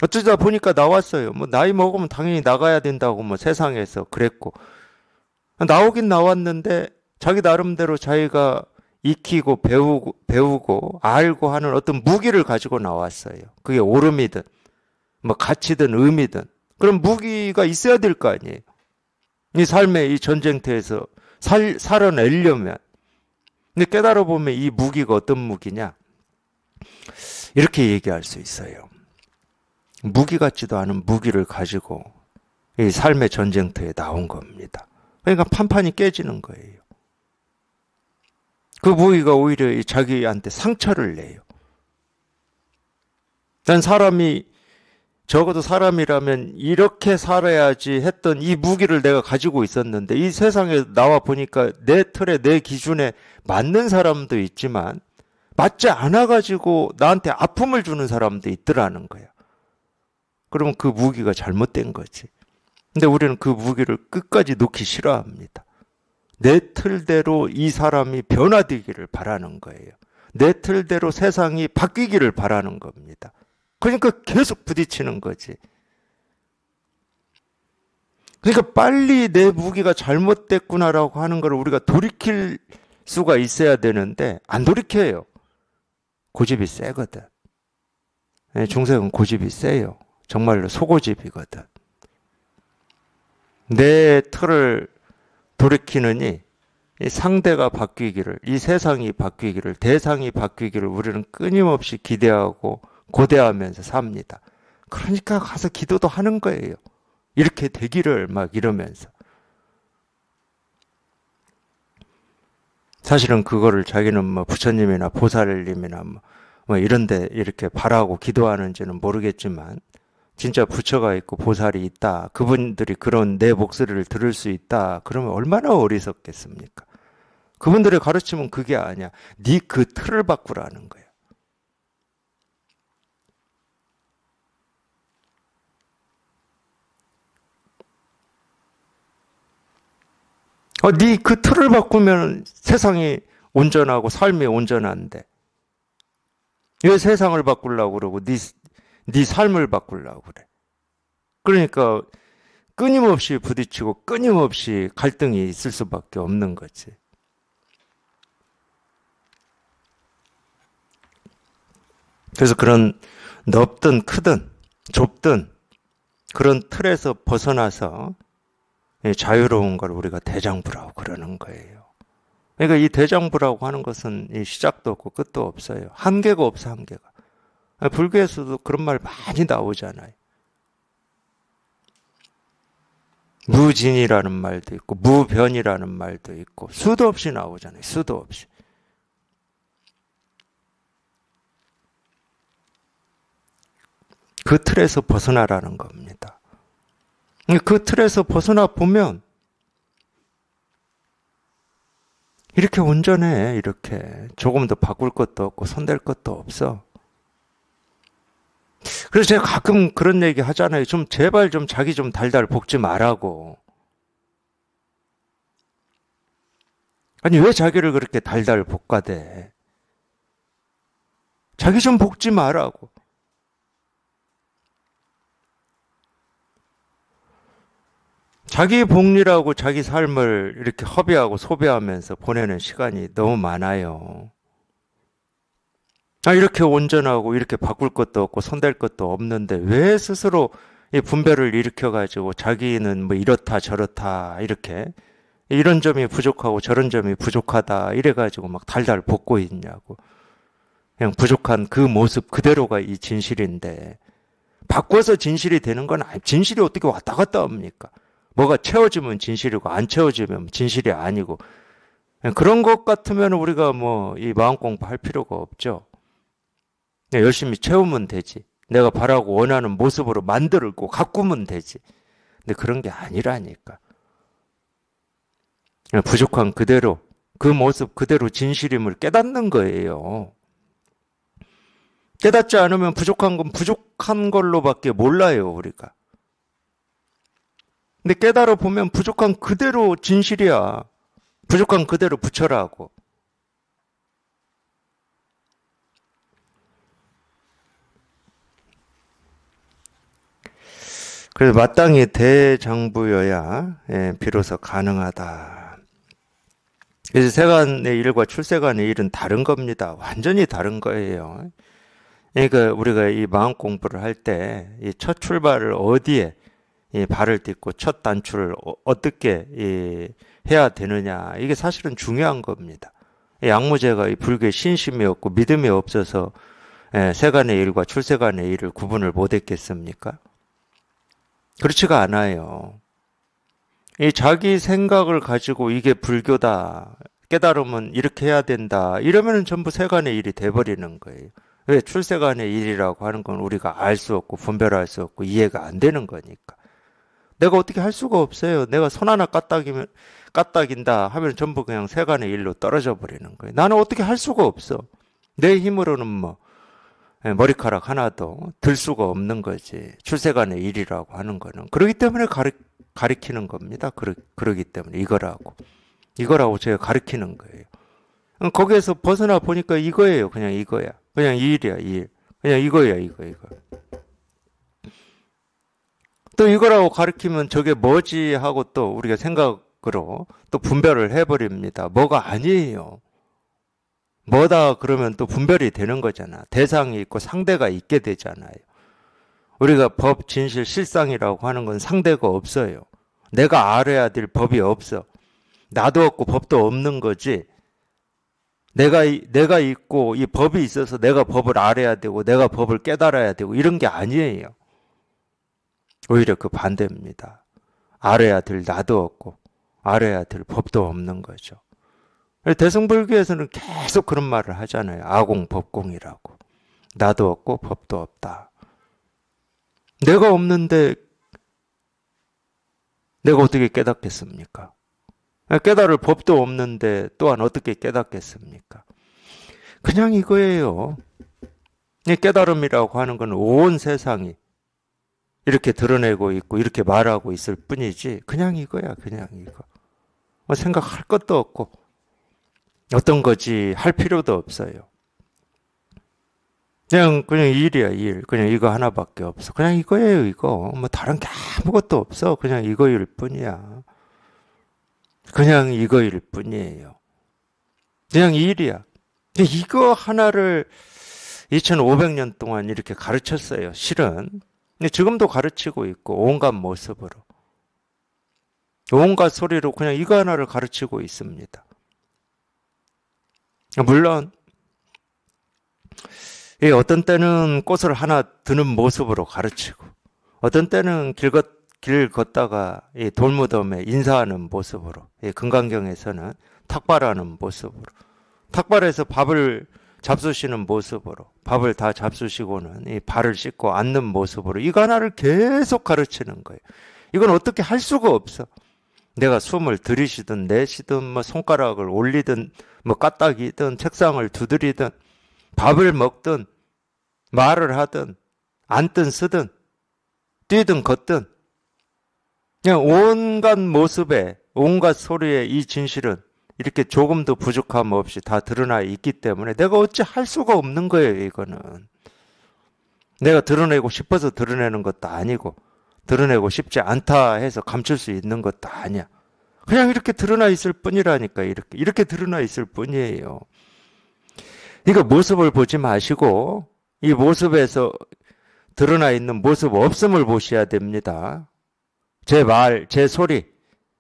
어쩌다 보니까 나왔어요. 뭐 나이 먹으면 당연히 나가야 된다고 뭐 세상에서 그랬고 나오긴 나왔는데 자기 나름대로 자기가 익히고 배우고 알고 하는 어떤 무기를 가지고 나왔어요. 그게 옳음이든 뭐 가치든 의미든 그런 무기가 있어야 될 거 아니에요. 이 삶의 이 전쟁터에서 살아내려면. 근데 깨달아 보면 이 무기가 어떤 무기냐? 이렇게 얘기할 수 있어요. 무기 같지도 않은 무기를 가지고 이 삶의 전쟁터에 나온 겁니다. 그러니까 판판이 깨지는 거예요. 그 무기가 오히려 자기한테 상처를 내요. 난 사람이 적어도 사람이라면 이렇게 살아야지 했던 이 무기를 내가 가지고 있었는데 이 세상에 나와 보니까 내 틀에 내 기준에 맞는 사람도 있지만 맞지 않아가지고 나한테 아픔을 주는 사람도 있더라는 거야. 그러면 그 무기가 잘못된 거지. 근데 우리는 그 무기를 끝까지 놓기 싫어합니다. 내 틀대로 이 사람이 변화되기를 바라는 거예요. 내 틀대로 세상이 바뀌기를 바라는 겁니다. 그러니까 계속 부딪히는 거지. 그러니까 빨리 내 무기가 잘못됐구나라고 하는 걸 우리가 돌이킬 수가 있어야 되는데 안 돌이켜요. 고집이 세거든. 중생은 고집이 세요. 정말로 소고집이거든. 내 틀을 돌이키느니 이 상대가 바뀌기를, 이 세상이 바뀌기를, 대상이 바뀌기를 우리는 끊임없이 기대하고 고대하면서 삽니다. 그러니까 가서 기도도 하는 거예요. 이렇게 되기를 막 이러면서. 사실은 그거를 자기는 뭐 부처님이나 보살님이나 뭐 이런데 이렇게 바라고 기도하는지는 모르겠지만 진짜 부처가 있고 보살이 있다. 그분들이 그런 내 목소리를 들을 수 있다. 그러면 얼마나 어리석겠습니까? 그분들의 가르침은 그게 아니야. 네 그 틀을 바꾸라는 거야. 네 그 틀을 바꾸면 세상이 온전하고 삶이 온전한데 왜 세상을 바꾸려고 그러고 네 삶을 바꾸려고 그래. 그러니까 끊임없이 부딪히고 끊임없이 갈등이 있을 수밖에 없는 거지. 그래서 그런 넓든 크든 좁든 그런 틀에서 벗어나서 자유로운 걸 우리가 대장부라고 그러는 거예요. 그러니까 이 대장부라고 하는 것은 시작도 없고 끝도 없어요. 한계가 없어, 한계가. 불교에서도 그런 말 많이 나오잖아요. 무진이라는 말도 있고 무변이라는 말도 있고 수도 없이 나오잖아요. 수도 없이. 그 틀에서 벗어나라는 겁니다. 그 틀에서 벗어나 보면 이렇게 온전해. 이렇게 조금 더 바꿀 것도 없고 손댈 것도 없어. 그래서 제가 가끔 그런 얘기 하잖아요. 좀 제발 좀 자기 좀 달달 볶지 말라고. 아니 왜 자기를 그렇게 달달 볶아대? 자기 좀 볶지 말라고. 자기 복리라고 자기 삶을 이렇게 허비하고 소비하면서 보내는 시간이 너무 많아요. 이렇게 온전하고 이렇게 바꿀 것도 없고 손댈 것도 없는데 왜 스스로 이 분별을 일으켜가지고 자기는 뭐 이렇다 저렇다 이렇게 이런 점이 부족하고 저런 점이 부족하다 이래가지고 막 달달 볶고 있냐고. 그냥 부족한 그 모습 그대로가 이 진실인데 바꿔서 진실이 되는 건 아니. 진실이 어떻게 왔다 갔다 합니까? 뭐가 채워지면 진실이고 안 채워지면 진실이 아니고 그런 것 같으면 우리가 뭐 이 마음 공부할 필요가 없죠. 열심히 채우면 되지. 내가 바라고 원하는 모습으로 만들고 가꾸면 되지. 근데 그런 게 아니라니까. 부족한 그대로 그 모습 그대로 진실임을 깨닫는 거예요. 깨닫지 않으면 부족한 건 부족한 걸로밖에 몰라요, 우리가. 근데 깨달아 보면 부족한 그대로 진실이야. 부족한 그대로 부처라고. 그래서 마땅히 대장부여야 비로소 가능하다. 그래서 세간의 일과 출세간의 일은 다른 겁니다. 완전히 다른 거예요. 그러니까 우리가 이 마음 공부를 할 때 이 첫 출발을 어디에 이 발을 딛고 첫 단추를 어떻게 해야 되느냐, 이게 사실은 중요한 겁니다. 양무제가 이 불교에 신심이 없고 믿음이 없어서 세간의 일과 출세간의 일을 구분을 못했겠습니까? 그렇지가 않아요. 이 자기 생각을 가지고 이게 불교다, 깨달으면 이렇게 해야 된다, 이러면 전부 세간의 일이 돼버리는 거예요. 왜? 출세간의 일이라고 하는 건 우리가 알 수 없고 분별할 수 없고 이해가 안 되는 거니까. 내가 어떻게 할 수가 없어요. 내가 손 하나 까딱인다 하면 전부 그냥 세간의 일로 떨어져 버리는 거예요. 나는 어떻게 할 수가 없어. 내 힘으로는 머리카락 하나도 들 수가 없는 거지. 출세간의 일이라고 하는 거는. 그렇기 때문에 가리키는 겁니다. 그러기 때문에 이거라고 제가 가리키는 거예요. 거기에서 벗어나 보니까 이거예요. 그냥 이거야. 그냥 이 일이야, 이 일. 그냥 이거야, 이거. 또 이거라고 가리키면 저게 뭐지 하고 또 우리가 생각으로 또 분별을 해버립니다. 뭐가 아니에요. 뭐다 그러면 또 분별이 되는 거잖아. 대상이 있고 상대가 있게 되잖아요. 우리가 법, 진실, 실상이라고 하는 건 상대가 없어요. 내가 알아야 될 법이 없어. 나도 없고 법도 없는 거지. 내가 있고 이 법이 있어서 내가 법을 알아야 되고 내가 법을 깨달아야 되고 이런 게 아니에요. 오히려 그 반대입니다. 알아야 될 나도 없고 알아야 될 법도 없는 거죠. 대승불교에서는 계속 그런 말을 하잖아요. 아공법공이라고. 나도 없고 법도 없다. 내가 없는데 내가 어떻게 깨닫겠습니까? 깨달을 법도 없는데 또한 어떻게 깨닫겠습니까? 그냥 이거예요. 깨달음이라고 하는 건 온 세상이 이렇게 드러내고 있고 이렇게 말하고 있을 뿐이지 그냥 이거야. 그냥 이거. 생각할 것도 없고 어떤 거지 할 필요도 없어요. 그냥 일이야, 일. 그냥 이거 하나밖에 없어. 그냥 이거예요, 이거. 뭐 다른 게 아무것도 없어. 그냥 이거일 뿐이야. 그냥 이거일 뿐이에요. 그냥 일이야. 이거 하나를 2500년 동안 이렇게 가르쳤어요. 실은. 근데 지금도 가르치고 있고 온갖 모습으로. 온갖 소리로 그냥 이거 하나를 가르치고 있습니다. 물론 어떤 때는 꽃을 하나 드는 모습으로 가르치고 어떤 때는 길 걷다가 돌무덤에 인사하는 모습으로, 금강경에서는 탁발하는 모습으로, 탁발해서 밥을 잡수시는 모습으로, 밥을 다 잡수시고는 이 발을 씻고 앉는 모습으로 이거 하나를 계속 가르치는 거예요. 이건 어떻게 할 수가 없어. 내가 숨을 들이쉬든 내쉬든 뭐 손가락을 올리든 뭐 까딱이든 책상을 두드리든 밥을 먹든 말을 하든 앉든 쓰든 뛰든 걷든 그냥 온갖 모습에 온갖 소리에 이 진실은 이렇게 조금도 부족함 없이 다 드러나 있기 때문에 내가 어찌 할 수가 없는 거예요. 이거는 내가 드러내고 싶어서 드러내는 것도 아니고 드러내고 싶지 않다 해서 감출 수 있는 것도 아니야. 그냥 이렇게 드러나 있을 뿐이라니까. 이렇게 드러나 있을 뿐이에요. 이거 모습을 보지 마시고 이 모습에서 드러나 있는 모습 없음을 보셔야 됩니다. 제 말, 제 소리,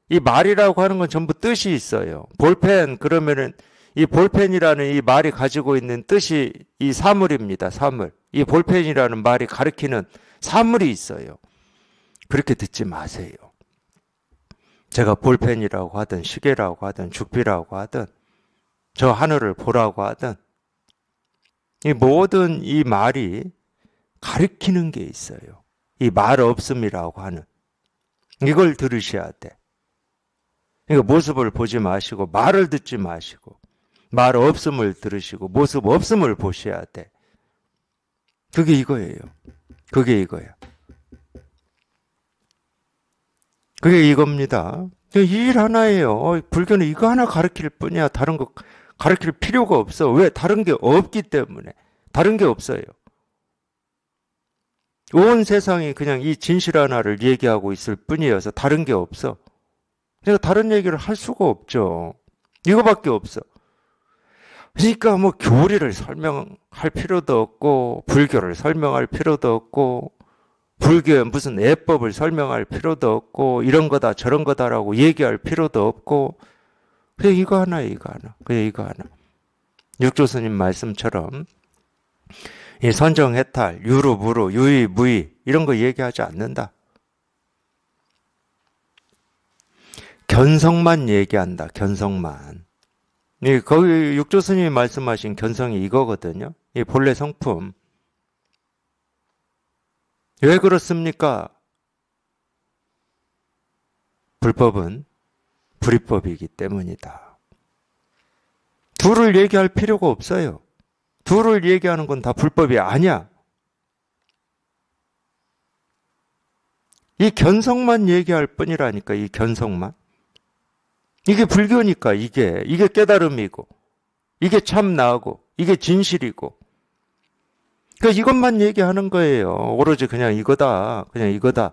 이 말이라고 하는 건 전부 뜻이 있어요. 볼펜 그러면은 이 볼펜이라는 이 말이 가지고 있는 뜻이 이 사물입니다. 사물. 이 볼펜이라는 말이 가리키는 사물이 있어요. 그렇게 듣지 마세요. 제가 볼펜이라고 하든 시계라고 하든 죽비라고 하든 저 하늘을 보라고 하든 이 모든 이 말이 가리키는 게 있어요. 이 말 없음이라고 하는 이걸 들으셔야 돼. 그러니까 모습을 보지 마시고 말을 듣지 마시고 말 없음을 들으시고 모습 없음을 보셔야 돼. 그게 이거예요. 그게 이거야. 그게 이겁니다. 이 일 하나예요. 불교는 이거 하나 가르칠 뿐이야. 다른 거 가르칠 필요가 없어. 왜? 다른 게 없기 때문에. 다른 게 없어요. 온 세상이 그냥 이 진실 하나를 얘기하고 있을 뿐이어서 다른 게 없어. 그러니까 다른 얘기를 할 수가 없죠. 이거밖에 없어. 그러니까 뭐 교리를 설명할 필요도 없고 불교를 설명할 필요도 없고 불교의 무슨 예법을 설명할 필요도 없고 이런 거다 저런 거다라고 얘기할 필요도 없고 그냥 이거 하나 이거 하나 그냥 이거 하나. 육조스님 말씀처럼 이 선정해탈, 유루무루, 유의무의 이런 거 얘기하지 않는다. 견성만 얘기한다. 견성만. 거기 육조스님이 말씀하신 견성이 이거거든요. 이 본래 성품. 왜 그렇습니까? 불법은 불이법이기 때문이다. 둘을 얘기할 필요가 없어요. 둘을 얘기하는 건 다 불법이 아니야. 이 견성만 얘기할 뿐이라니까, 이 견성만. 이게 불교니까, 이게 깨달음이고, 이게 참나고, 이게 진실이고. 그러니까 이것만 얘기하는 거예요. 오로지 그냥 이거다, 그냥 이거다.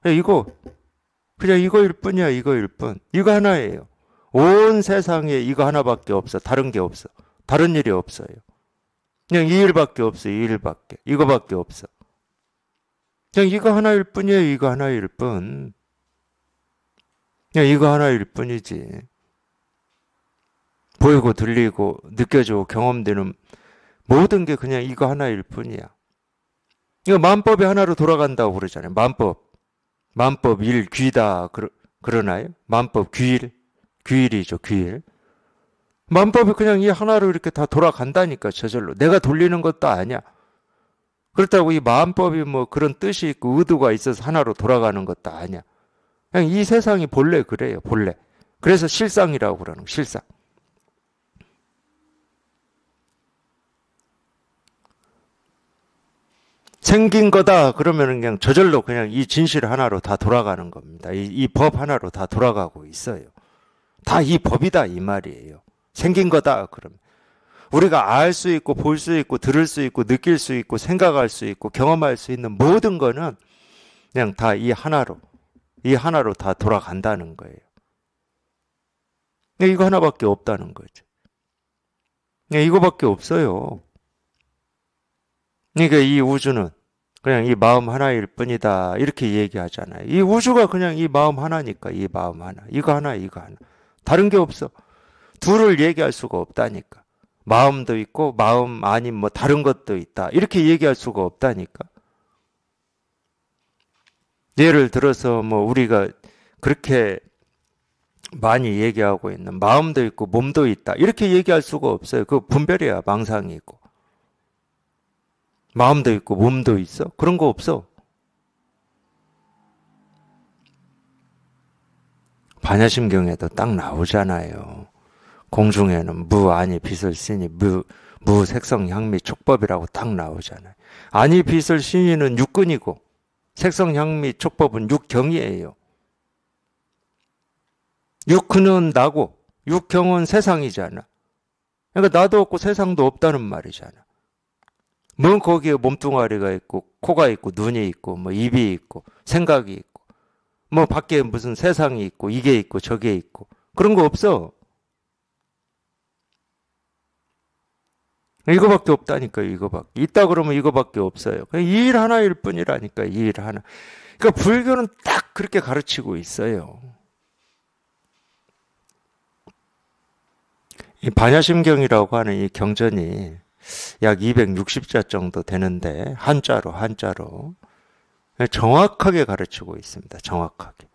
그냥 이거일 뿐이야, 이거일 뿐. 이거 하나예요. 온 세상에 이거 하나밖에 없어. 다른 게 없어. 다른 일이 없어요. 그냥 이 일밖에 없어. 이 일밖에. 이거밖에 없어. 그냥 이거 하나일 뿐이에요. 이거 하나일 뿐. 그냥 이거 하나일 뿐이지. 보이고 들리고 느껴지고 경험되는 모든 게 그냥 이거 하나일 뿐이야. 이거 만법이 하나로 돌아간다고 그러잖아요. 만법 일 귀다 그러나요? 만법 귀일이죠. 귀일. 만법이 그냥 이 하나로 이렇게 다 돌아간다니까 저절로. 내가 돌리는 것도 아니야. 그렇다고 이 만법이 뭐 그런 뜻이 있고 의도가 있어서 하나로 돌아가는 것도 아니야. 그냥 이 세상이 본래 그래요. 본래. 그래서 실상이라고 그러는 거. 실상. 생긴 거다 그러면 그냥 저절로 그냥 이 진실 하나로 다 돌아가는 겁니다. 이 법 하나로 다 돌아가고 있어요. 다 이 법이다 이 말이에요. 생긴 거다 그러면. 우리가 알 수 있고 볼 수 있고 들을 수 있고 느낄 수 있고 생각할 수 있고 경험할 수 있는 모든 거는 그냥 다 이 하나로 다 돌아간다는 거예요. 이거 하나밖에 없다는 거죠. 이거밖에 없어요. 그러니까 이 우주는 그냥 이 마음 하나일 뿐이다 이렇게 얘기하잖아요. 이 우주가 그냥 이 마음 하나니까 이 마음 하나. 이거 하나 이거 하나. 다른 게 없어. 둘을 얘기할 수가 없다니까. 마음도 있고 마음 아닌 뭐 다른 것도 있다. 이렇게 얘기할 수가 없다니까. 예를 들어서 뭐 우리가 그렇게 많이 얘기하고 있는 마음도 있고 몸도 있다. 이렇게 얘기할 수가 없어요. 그 분별이야. 망상이 있고. 마음도 있고 몸도 있어? 그런 거 없어. 반야심경에도 딱 나오잖아요. 공중에는 무, 아니, 빛을 쓰니 무, 색성, 향미, 촉법이라고 딱 나오잖아요. 아니, 빛을 쓰니는 육근이고 색성, 향미, 촉법은 육경이에요. 육근은 나고 육경은 세상이잖아. 그러니까 나도 없고 세상도 없다는 말이잖아. 뭐 거기에 몸뚱아리가 있고 코가 있고 눈이 있고 뭐 입이 있고 생각이 있고 뭐 밖에 무슨 세상이 있고 이게 있고 저게 있고 그런 거 없어. 이거밖에 없다니까요. 이거밖에. 있다 그러면 이거밖에 없어요. 이 일 하나일 뿐이라니까. 이 일 하나. 그러니까 불교는 딱 그렇게 가르치고 있어요. 이 반야심경이라고 하는 이 경전이 약 260자 정도 되는데 한자로 정확하게 가르치고 있습니다. 정확하게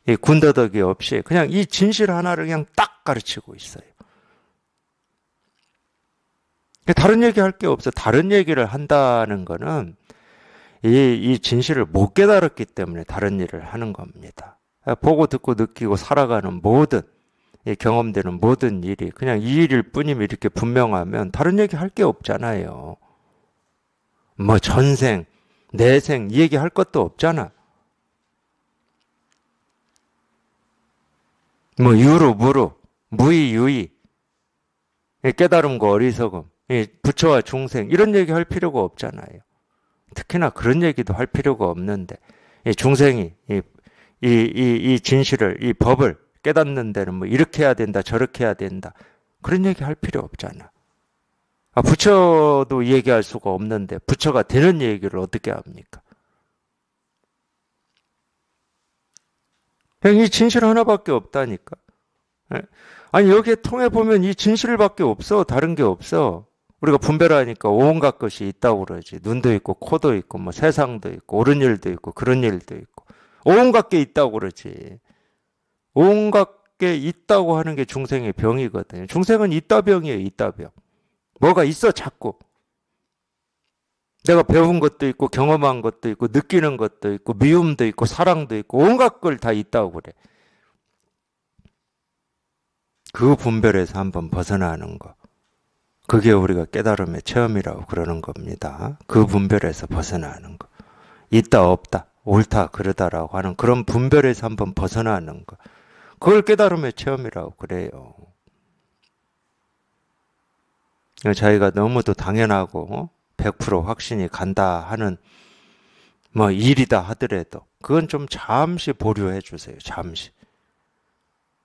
이 군더더기 없이 그냥 이 진실 하나를 그냥 딱 가르치고 있어요. 다른 얘기할 게 없어. 다른 얘기를 한다는 거는 이 진실을 못 깨달았기 때문에 다른 일을 하는 겁니다. 보고 듣고 느끼고 살아가는 모든 경험되는 모든 일이 그냥 이 일일 뿐이면 이렇게 분명하면 다른 얘기 할 게 없잖아요. 뭐 전생, 내생 이 얘기 할 것도 없잖아. 뭐 유루, 무루, 무의, 유의, 깨달음과 어리석음, 부처와 중생 이런 얘기 할 필요가 없잖아요. 특히나 그런 얘기도 할 필요가 없는데, 이 중생이 이 진실을, 이 법을 깨닫는 데는 뭐 이렇게 해야 된다, 저렇게 해야 된다. 그런 얘기 할 필요 없잖아. 부처도 얘기할 수가 없는데 부처가 되는 얘기를 어떻게 합니까? 그냥 이 진실 하나밖에 없다니까. 아니 여기에 통해 보면 이 진실밖에 없어. 다른 게 없어. 우리가 분별하니까 온갖 것이 있다고 그러지. 눈도 있고 코도 있고 뭐 세상도 있고 옳은 일도 있고 그런 일도 있고 온갖 게 있다고 그러지. 온갖 게 있다고 하는 게 중생의 병이거든요. 중생은 있다병이에요. 있다병. 뭐가 있어 자꾸. 내가 배운 것도 있고 경험한 것도 있고 느끼는 것도 있고 미움도 있고 사랑도 있고 온갖 걸 다 있다고 그래. 그 분별에서 한번 벗어나는 거. 그게 우리가 깨달음의 체험이라고 그러는 겁니다. 그 분별에서 벗어나는 거. 있다 없다 옳다 그르다라고 하는 그런 분별에서 한번 벗어나는 거. 그걸 깨달음의 체험이라고 그래요. 자기가 너무도 당연하고 100% 확신이 간다 하는 뭐 일이다 하더라도 그건 좀 잠시 보류해 주세요. 잠시.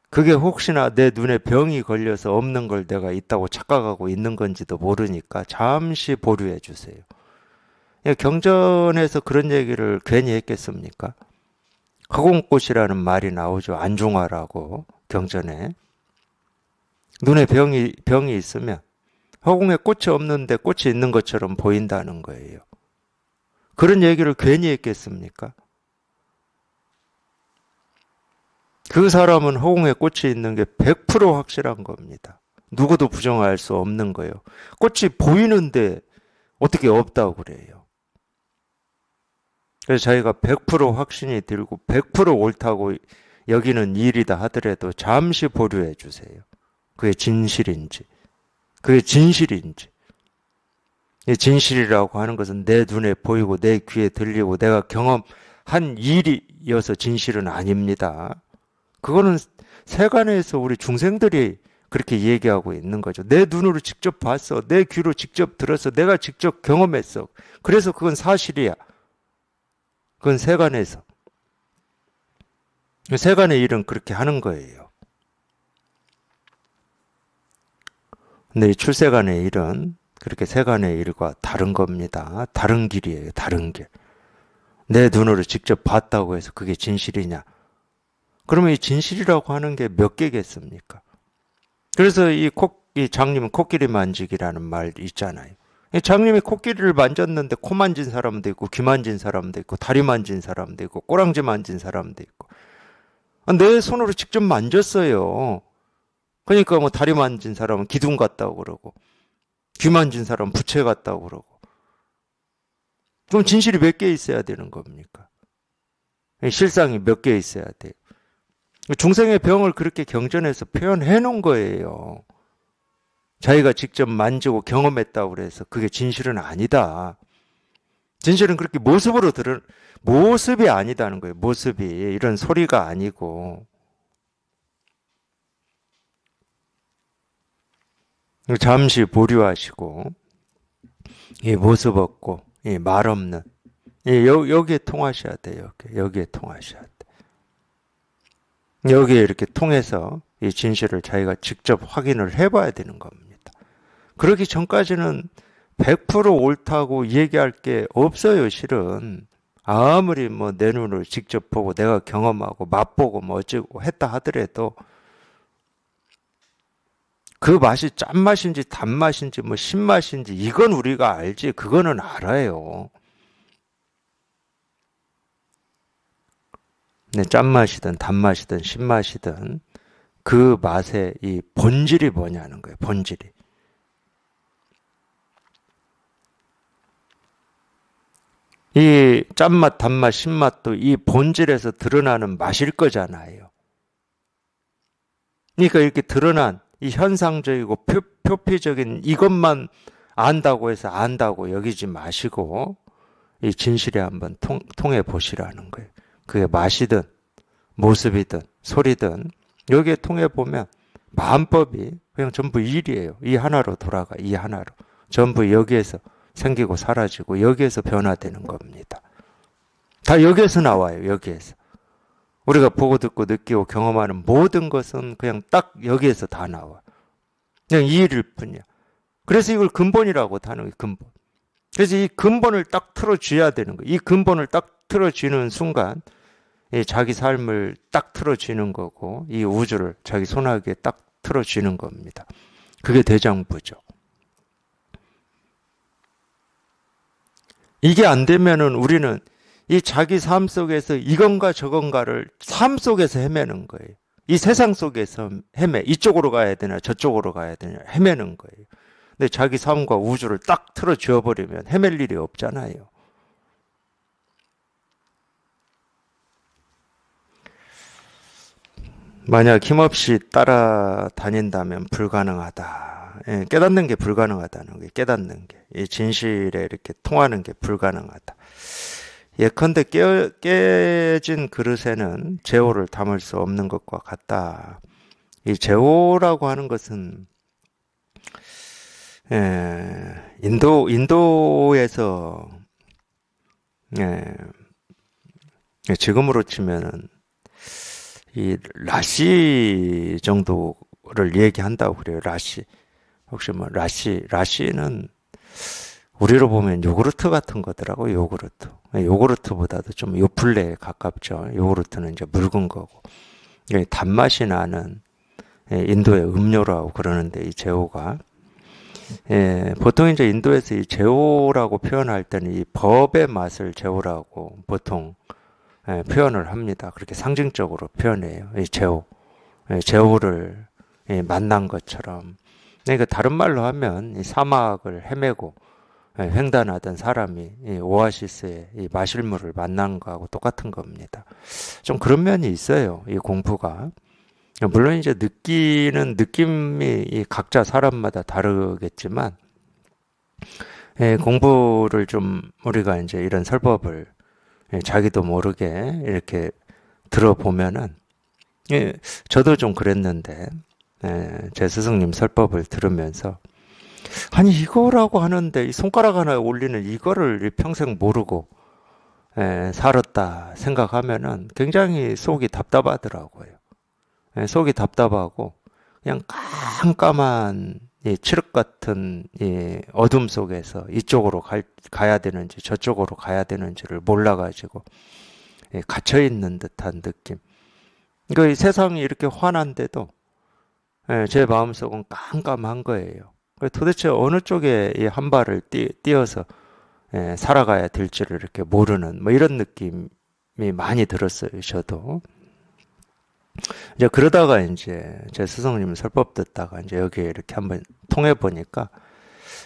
그게 혹시나 내 눈에 병이 걸려서 없는 걸 내가 있다고 착각하고 있는 건지도 모르니까 잠시 보류해 주세요. 경전에서 그런 얘기를 괜히 했겠습니까? 허공꽃이라는 말이 나오죠. 안중화라고 경전에. 눈에 병이 있으면 허공에 꽃이 없는데 꽃이 있는 것처럼 보인다는 거예요. 그런 얘기를 괜히 했겠습니까? 그 사람은 허공에 꽃이 있는 게 100% 확실한 겁니다. 누구도 부정할 수 없는 거예요. 꽃이 보이는데 어떻게 없다고 그래요. 그래서 자기가 100% 확신이 들고 100% 옳다고 여기는 일이다 하더라도 잠시 보류해 주세요. 그게 진실인지, 그게 진실인지. 진실이라고 하는 것은 내 눈에 보이고 내 귀에 들리고 내가 경험한 일이어서 진실은 아닙니다. 그거는 세간에서 우리 중생들이 그렇게 얘기하고 있는 거죠. 내 눈으로 직접 봤어. 내 귀로 직접 들었어. 내가 직접 경험했어. 그래서 그건 사실이야. 그건 세간에서. 세간의 일은 그렇게 하는 거예요. 근데 이 출세간의 일은 그렇게 세간의 일과 다른 겁니다. 다른 길이에요. 다른 길. 내 눈으로 직접 봤다고 해서 그게 진실이냐? 그러면 이 진실이라고 하는 게 몇 개겠습니까? 그래서 이 장님은 코끼리 만지기라는 말 있잖아요. 장님이 코끼리를 만졌는데 코 만진 사람도 있고 귀 만진 사람도 있고 다리 만진 사람도 있고 꼬랑지 만진 사람도 있고 내 손으로 직접 만졌어요. 그러니까 뭐 다리 만진 사람은 기둥 같다고 그러고 귀 만진 사람은 부채 같다고 그러고 그럼 진실이 몇 개 있어야 되는 겁니까? 실상이 몇 개 있어야 돼요. 중생의 병을 그렇게 경전에서 표현해 놓은 거예요. 자기가 직접 만지고 경험했다고 그래서 그게 진실은 아니다. 진실은 그렇게 모습이 아니다는 거예요. 모습이 이런 소리가 아니고 잠시 보류하시고 이 모습 없고 이 말 없는 여기에 통하셔야 돼요. 여기에 통하셔야 돼. 여기에 이렇게 통해서 이 진실을 자기가 직접 확인을 해봐야 되는 겁니다. 그러기 전까지는 100% 옳다고 얘기할 게 없어요, 실은. 아무리 뭐 내 눈으로 직접 보고 내가 경험하고 맛보고 뭐 어쩌고 했다 하더라도 그 맛이 짠맛인지 단맛인지 뭐 신맛인지 이건 우리가 알지 그거는 알아요. 네, 짠맛이든 단맛이든 신맛이든 그 맛의 이 본질이 뭐냐는 거예요. 본질이. 이 짠맛, 단맛, 신맛도 이 본질에서 드러나는 맛일 거잖아요. 그러니까 이렇게 드러난 이 현상적이고 표피적인 이것만 안다고 해서 안다고 여기지 마시고 이 진실에 한번 통해 보시라는 거예요. 그게 맛이든 모습이든 소리든 여기에 통해 보면 마음법이 그냥 전부 일이에요. 이 하나로 돌아가. 이 하나로. 전부 여기에서 생기고 사라지고 여기에서 변화되는 겁니다. 다 여기에서 나와요. 여기에서. 우리가 보고 듣고 느끼고 경험하는 모든 것은 그냥 딱 여기에서 다 나와. 그냥 이 일일 뿐이야. 그래서 이걸 근본이라고 하는 거예요. 근본. 그래서 이 근본을 딱 틀어줘야 되는 거예요. 이 근본을 딱 틀어주는 순간 자기 삶을 딱 틀어주는 거고 이 우주를 자기 손아귀에 딱 틀어주는 겁니다. 그게 대장부죠. 이게 안 되면은 우리는 이 자기 삶 속에서 이건가 저건가를 삶 속에서 헤매는 거예요. 이 세상 속에서 이쪽으로 가야 되나 저쪽으로 가야 되나 헤매는 거예요. 근데 자기 삶과 우주를 딱 틀어줘 버리면 헤맬 일이 없잖아요. 만약 힘없이 따라다닌다면 불가능하다. 깨닫는 게 불가능하다는 게 깨닫는 게. 이 진실에 이렇게 통하는 게 불가능하다. 예컨대 깨진 그릇에는 제호를 담을 수 없는 것과 같다. 이 제호라고 하는 것은 인도에서 지금으로 치면은 이 라시 정도를 얘기한다고 그래요. 라시. 혹시 뭐 라시는 우리로 보면 요구르트 같은 거더라고. 요구르트. 요구르트보다도 좀 요플레에 가깝죠. 요구르트는 이제 묽은 거고. 단맛이 나는 인도의 음료라고 그러는데 이 제호가 보통 이제 인도에서 이 제호라고 표현할 때는 이 법의 맛을 제호라고 보통 표현을 합니다. 그렇게 상징적으로 표현해요. 이 제호. 제호를 만난 것처럼. 그러니까 다른 말로 하면 이 사막을 헤매고 횡단하던 사람이 이 오아시스에 이 마실 물을 만난 거하고 똑같은 겁니다. 좀 그런 면이 있어요. 이 공부가. 물론 이제 느끼는 느낌이 이 각자 사람마다 다르겠지만 공부를 좀 우리가 이제 이런 설법을 자기도 모르게 이렇게 들어보면은 저도 좀 그랬는데 제 스승님 설법을 들으면서 아니 이거라고 하는데 이 손가락 하나에 올리는 이거를 평생 모르고 살았다 생각하면은 굉장히 속이 답답하더라고요. 속이 답답하고 그냥 깜깜한 이 칠흑 같은 이 어둠 속에서 이쪽으로 가야 되는지 저쪽으로 가야 되는지를 몰라가지고 갇혀 있는 듯한 느낌. 그러니까 이 세상이 이렇게 환한데도 제 마음속은 깜깜한 거예요. 도대체 어느 쪽에 이 한 발을 띄어서 살아가야 될지를 이렇게 모르는 뭐 이런 느낌이 많이 들었어요. 저도. 이제 그러다가 이제 제 스승님 설법 듣다가 이제 여기에 이렇게 한번 통해 보니까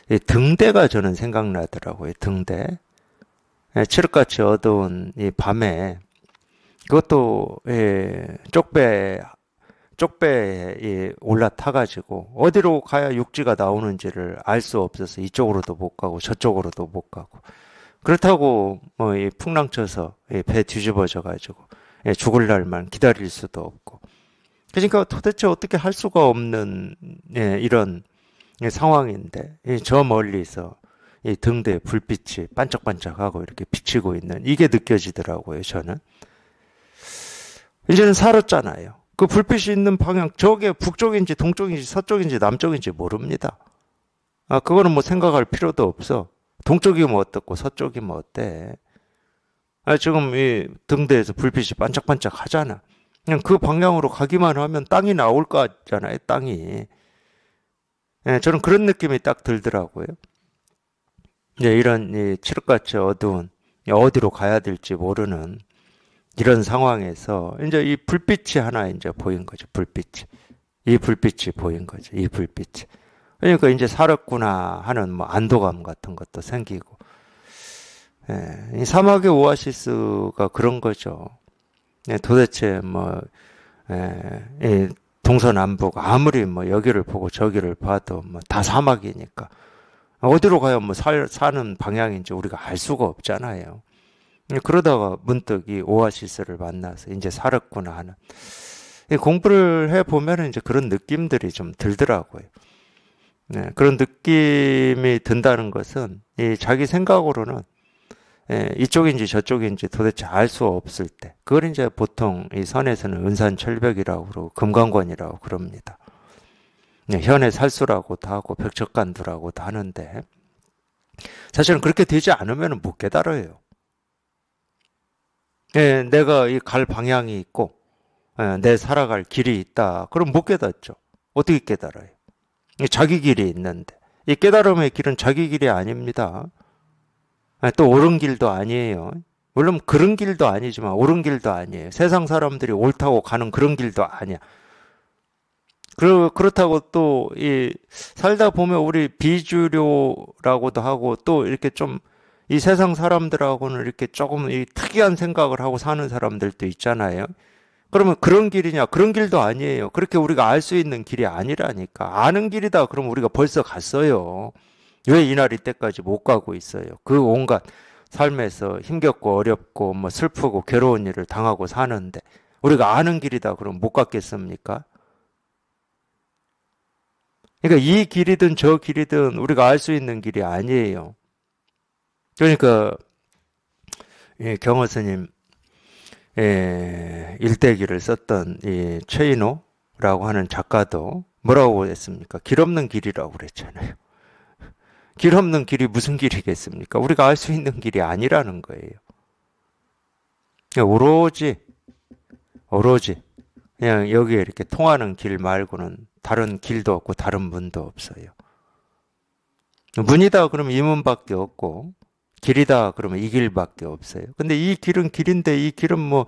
이 등대가 저는 생각나더라고요. 등대. 칠흑같이 어두운 이 밤에 그것도 쪽배에 올라타가지고 어디로 가야 육지가 나오는지를 알 수 없어서 이쪽으로도 못 가고 저쪽으로도 못 가고 그렇다고 뭐 이 풍랑 쳐서 배 뒤집어져 가지고 죽을 날만 기다릴 수도 없고 그러니까 도대체 어떻게 할 수가 없는 이런 상황인데 저 멀리서 이 등대에 불빛이 반짝반짝하고 이렇게 비치고 있는 이게 느껴지더라고요. 저는 이제는 살았잖아요. 그 불빛이 있는 방향 저게 북쪽인지 동쪽인지 서쪽인지 남쪽인지 모릅니다. 그거는 뭐 생각할 필요도 없어. 동쪽이면 어떻고 서쪽이면 어때? 지금 이 등대에서 불빛이 반짝반짝 하잖아. 그냥 그 방향으로 가기만 하면 땅이 나올 거잖아요. 땅이. 저는 그런 느낌이 딱 들더라고요. 이제 이런 이 칠흑같이 어두운 어디로 가야 될지 모르는 이런 상황에서 이제 이 불빛이 하나 이제 보인 거죠. 불빛이. 이 불빛이 보인 거죠. 이 불빛이. 그러니까 이제 살았구나 하는 뭐 안도감 같은 것도 생기고. 이 사막의 오아시스가 그런 거죠. 도대체 뭐 이 동서남북 아무리 뭐 여기를 보고 저기를 봐도 뭐 다 사막이니까 어디로 가야 뭐 사는 방향인지 우리가 알 수가 없잖아요. 그러다가 문득 이 오아시스를 만나서 이제 살았구나 하는 공부를 해 보면은 이제 그런 느낌들이 좀 들더라고요. 네, 그런 느낌이 든다는 것은 이 자기 생각으로는 이쪽인지 저쪽인지 도대체 알 수 없을 때, 그걸 이제 보통 이 선에서는 은산철벽이라고 그러고 금강관이라고 그럽니다. 네, 현의 살수라고도 하고 벽척간두라고도 하는데 사실은 그렇게 되지 않으면 못 깨달아요. 내가 이 갈 방향이 있고 내 살아갈 길이 있다. 그럼 못 깨닫죠. 어떻게 깨달아요? 자기 길이 있는데 이 깨달음의 길은 자기 길이 아닙니다. 또 옳은 길도 아니에요. 물론 그런 길도 아니지만 옳은 길도 아니에요. 세상 사람들이 옳다고 가는 그런 길도 아니야. 그렇다고 또 이 살다 보면 우리 비주류라고도 하고 또 이렇게 좀 이 세상 사람들하고는 이렇게 조금 이 특이한 생각을 하고 사는 사람들도 있잖아요. 그러면 그런 길이냐? 그런 길도 아니에요. 그렇게 우리가 알 수 있는 길이 아니라니까. 아는 길이다. 그러면 우리가 벌써 갔어요. 왜 이날 이때까지 못 가고 있어요? 그 온갖 삶에서 힘겹고 어렵고 뭐 슬프고 괴로운 일을 당하고 사는데 우리가 아는 길이다. 그럼 못 갔겠습니까? 그러니까 이 길이든 저 길이든 우리가 알 수 있는 길이 아니에요. 그러니까 경호 스님 일대기를 썼던 이 최인호라고 하는 작가도 뭐라고 했습니까? 길 없는 길이라고 그랬잖아요. 길 없는 길이 무슨 길이겠습니까? 우리가 알 수 있는 길이 아니라는 거예요. 오로지 그냥 여기에 이렇게 통하는 길 말고는 다른 길도 없고 다른 문도 없어요. 문이다 그러면 이 문밖에 없고 길이다 그러면 이 길밖에 없어요. 근데 이 길은 길인데 이 길은 뭐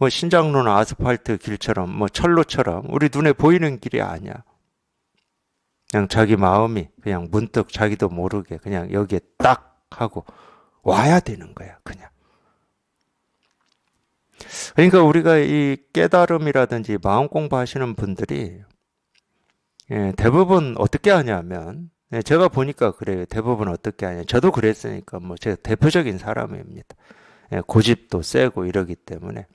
신장로나 아스팔트 길처럼 뭐 철로처럼 우리 눈에 보이는 길이 아니야. 그냥 자기 마음이 그냥 문득 자기도 모르게 그냥 여기에 딱 하고 와야 되는 거야, 그냥. 그러니까 우리가 이 깨달음이라든지 마음 공부하시는 분들이 대부분 어떻게 하냐면 제가 보니까 그래요. 대부분 어떻게 하냐. 저도 그랬으니까 뭐 제가 대표적인 사람입니다. 고집도 세고 이러기 때문에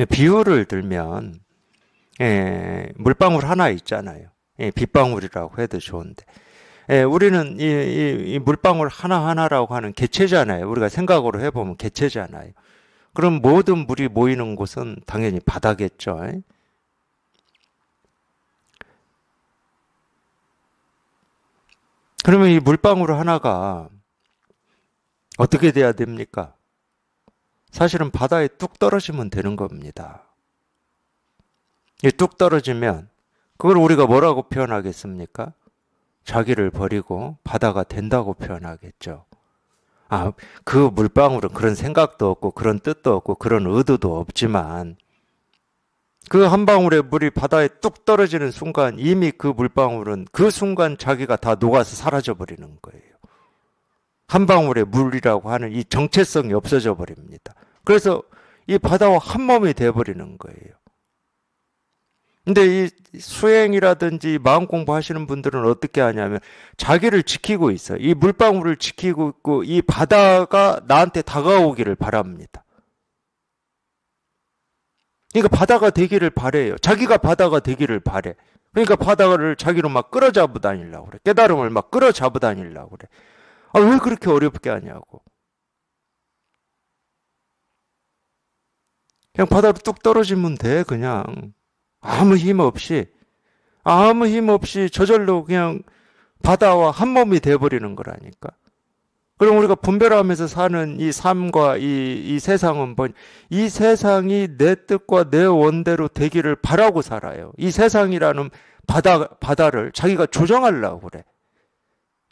비유를 들면 물방울 하나 있잖아요. 빗방울이라고 해도 좋은데 우리는 이 물방울 하나하나라고 하는 개체잖아요. 우리가 생각으로 해보면 개체잖아요. 그럼 모든 물이 모이는 곳은 당연히 바다겠죠. 그러면 이 물방울 하나가 어떻게 돼야 됩니까? 사실은 바다에 뚝 떨어지면 되는 겁니다. 뚝 떨어지면 그걸 우리가 뭐라고 표현하겠습니까? 자기를 버리고 바다가 된다고 표현하겠죠. 그 물방울은 그런 생각도 없고 그런 뜻도 없고 그런 의도도 없지만 그 한 방울의 물이 바다에 뚝 떨어지는 순간 이미 그 물방울은 그 순간 자기가 다 녹아서 사라져 버리는 거예요. 한 방울의 물이라고 하는 이 정체성이 없어져 버립니다. 그래서 이 바다와 한 몸이 돼 버리는 거예요. 근데 이 수행이라든지 마음 공부하시는 분들은 어떻게 하냐면 자기를 지키고 있어요. 이 물방울을 지키고 있고 이 바다가 나한테 다가오기를 바랍니다. 그러니까 바다가 되기를 바래요. 자기가 바다가 되기를 바래. 그러니까 바다를 자기로 막 끌어잡아 다니려고 그래. 깨달음을 막 끌어잡아 다니려고 그래. 왜 그렇게 어렵게 하냐고. 그냥 바다로 뚝 떨어지면 돼, 그냥. 아무 힘 없이 저절로 그냥 바다와 한 몸이 돼버리는 거라니까. 그럼 우리가 분별하면서 사는 이 삶과 이 세상은 이 세상이 내 뜻과 내 원대로 되기를 바라고 살아요. 이 세상이라는 바다를 자기가 조정하려고 그래.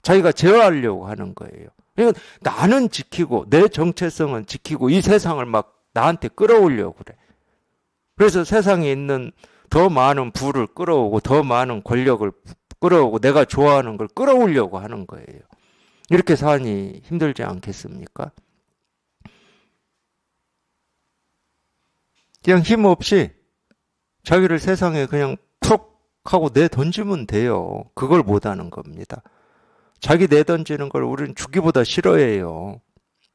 자기가 제어하려고 하는 거예요. 그러니까 나는 지키고 내 정체성은 지키고 이 세상을 막 나한테 끌어오려고 그래. 그래서 세상에 있는 더 많은 부를 끌어오고 더 많은 권력을 끌어오고 내가 좋아하는 걸 끌어오려고 하는 거예요. 이렇게 사니 힘들지 않겠습니까? 그냥 힘없이 자기를 세상에 그냥 툭 하고 내던지면 돼요. 그걸 못하는 겁니다. 자기 내던지는 걸 우리는 죽기보다 싫어해요.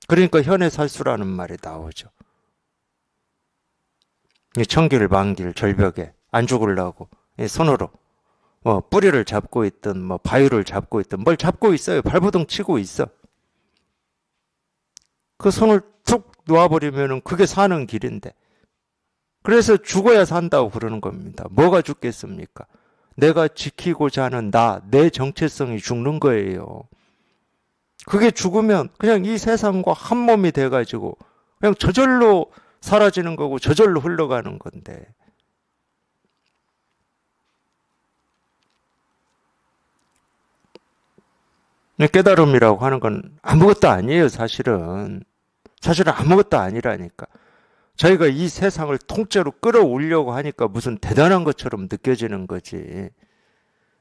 그러니까 현의 살수라는 말이 나오죠. 천길 만길 절벽에 안 죽으려고 손으로 뭐 뿌리를 잡고 있든 뭐 바위를 잡고 있든 뭘 잡고 있어요. 발버둥 치고 있어. 그 손을 툭 놓아버리면은 그게 사는 길인데. 그래서 죽어야 산다고 그러는 겁니다. 뭐가 죽겠습니까? 내가 지키고자 하는 내 정체성이 죽는 거예요. 그게 죽으면 그냥 이 세상과 한 몸이 돼가지고 그냥 저절로 사라지는 거고 저절로 흘러가는 건데. 깨달음이라고 하는 건 아무것도 아니에요, 사실은. 사실은 아무것도 아니라니까. 저희가 이 세상을 통째로 끌어올려고 하니까 무슨 대단한 것처럼 느껴지는 거지.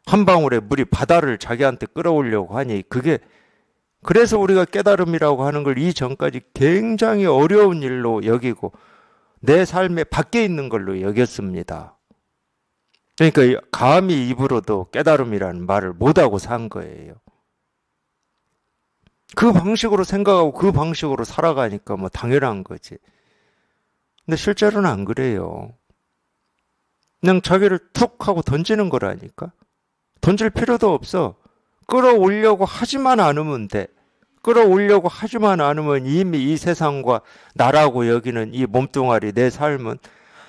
한 방울의 물이 바다를 자기한테 끌어올려고 하니 그래서 우리가 깨달음이라고 하는 걸 이전까지 굉장히 어려운 일로 여기고 내 삶의 밖에 있는 걸로 여겼습니다. 그러니까 감히 입으로도 깨달음이라는 말을 못하고 산 거예요. 그 방식으로 생각하고 그 방식으로 살아가니까 뭐 당연한 거지. 근데 실제로는 안 그래요. 그냥 자기를 툭 하고 던지는 거라니까. 던질 필요도 없어. 끌어올려고 하지만 않으면 돼. 끌어올려고 하지만 않으면 이미 이 세상과 나라고 여기는 이 몸뚱아리, 내 삶은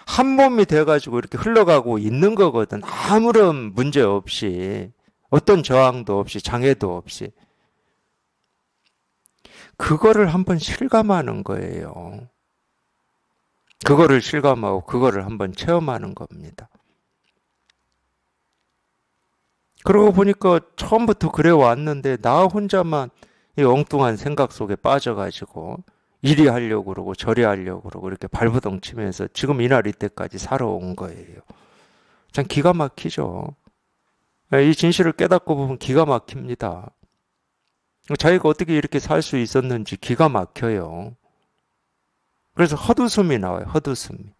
한 몸이 돼가지고 이렇게 흘러가고 있는 거거든. 아무런 문제 없이. 어떤 저항도 없이, 장애도 없이. 그거를 한번 실감하는 거예요. 그거를 실감하고 그거를 한번 체험하는 겁니다. 그러고 보니까 처음부터 그래 왔는데 나 혼자만 이 엉뚱한 생각 속에 빠져가지고 이리 하려고 그러고 저리 하려고 그러고 이렇게 발버둥 치면서 지금 이날 이때까지 살아온 거예요. 참 기가 막히죠. 이 진실을 깨닫고 보면 기가 막힙니다. 자기가 어떻게 이렇게 살 수 있었는지 기가 막혀요. 그래서 헛웃음이 나와요. 헛웃음이.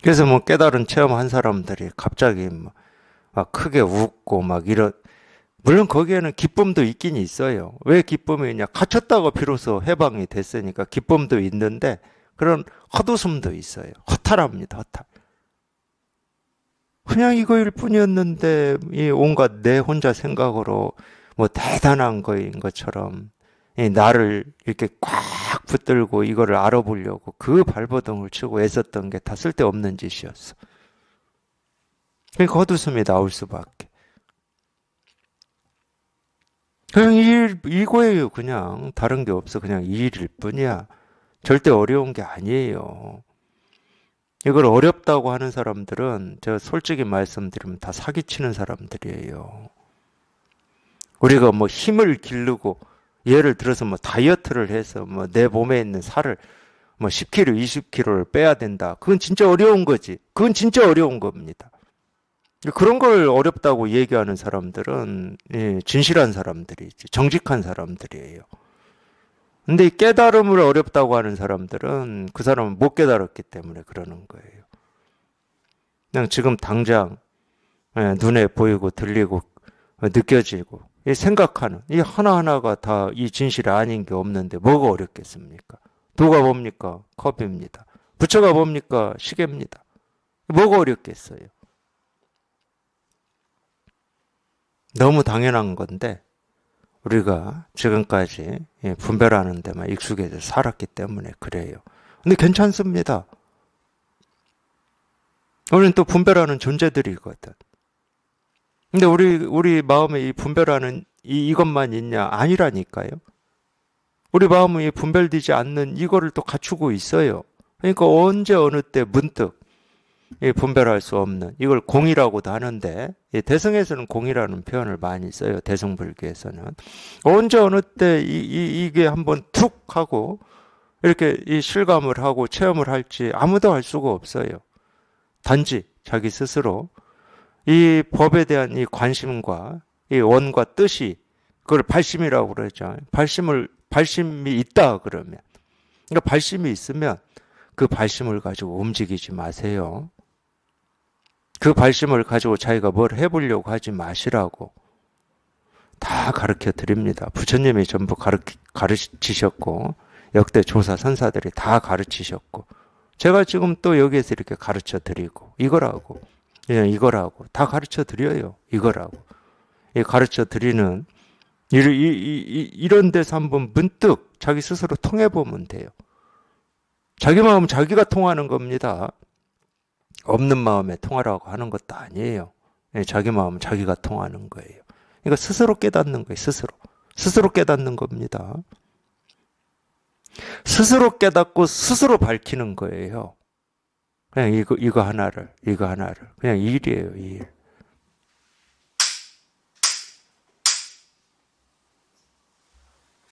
그래서 뭐 깨달은 체험한 사람들이 갑자기 막 크게 웃고 막 이런, 물론 거기에는 기쁨도 있긴 있어요. 왜 기쁨이 있냐? 갇혔다고 비로소 해방이 됐으니까 기쁨도 있는데 그런 헛웃음도 있어요. 허탈합니다. 허탈. 그냥 이거일 뿐이었는데 이 온갖 내 혼자 생각으로 뭐 대단한 거인 것처럼 이 나를 이렇게 꽉 붙들고 이거를 알아보려고 그 발버둥을 치고 애썼던 게 다 쓸데없는 짓이었어. 그러니까 헛웃음이 나올 수밖에. 그냥 이거예요. 그냥 다른 게 없어. 그냥 이 일일 뿐이야. 절대 어려운 게 아니에요. 이걸 어렵다고 하는 사람들은 제가 솔직히 말씀드리면 다 사기치는 사람들이에요. 우리가 뭐 힘을 기르고 예를 들어서 뭐 다이어트를 해서 뭐 내 몸에 있는 살을 뭐 10kg, 20kg를 빼야 된다. 그건 진짜 어려운 거지. 그건 진짜 어려운 겁니다. 그런 걸 어렵다고 얘기하는 사람들은 진실한 사람들이지. 정직한 사람들이에요. 근데 이 깨달음을 어렵다고 하는 사람들은 그 사람은 못 깨달았기 때문에 그러는 거예요. 그냥 지금 당장 눈에 보이고 들리고 느껴지고 생각하는 이 하나하나가 다 이 진실이 아닌 게 없는데 뭐가 어렵겠습니까? 도가 뭡니까? 컵입니다. 부처가 뭡니까? 시계입니다. 뭐가 어렵겠어요? 너무 당연한 건데 우리가 지금까지 분별하는 데만 익숙해져 살았기 때문에 그래요. 근데 괜찮습니다. 우리는 또 분별하는 존재들이거든. 근데 우리 마음에 이 분별하는 이것만 있냐? 아니라니까요. 우리 마음은 이 분별되지 않는 이거를 또 갖추고 있어요. 그러니까 언제 어느 때 문득 분별할 수 없는 이걸 공이라고도 하는데 대승에서는 공이라는 표현을 많이 써요. 대승불교에서는 언제 어느 때 이게 한번 툭 하고 이렇게 이 실감을 하고 체험을 할지 아무도 알 수가 없어요. 단지 자기 스스로 이 법에 대한 이 관심과 이 원과 뜻이 그걸 발심이라고 그러죠. 발심이 있다 그러면 그러니까 발심이 있으면 그 발심을 가지고 움직이지 마세요. 그 발심을 가지고 자기가 뭘 해보려고 하지 마시라고 다 가르쳐 드립니다. 부처님이 전부 가르치셨고 역대 조사 선사들이 다 가르치셨고 제가 지금 또 여기에서 이렇게 가르쳐 드리고, 이거라고, 이거라고, 다 가르쳐 드려요. 이거라고. 이 가르쳐 드리는, 이런 데서 한번 문득 자기 스스로 통해 보면 돼요. 자기 마음 자기가 통하는 겁니다. 없는 마음에 통하라고 하는 것도 아니에요. 자기 마음 자기가 통하는 거예요. 그러니까 스스로 깨닫는 거예요. 스스로 깨닫는 겁니다. 스스로 깨닫고 스스로 밝히는 거예요. 그냥 이거 하나를 그냥 일이에요. 일.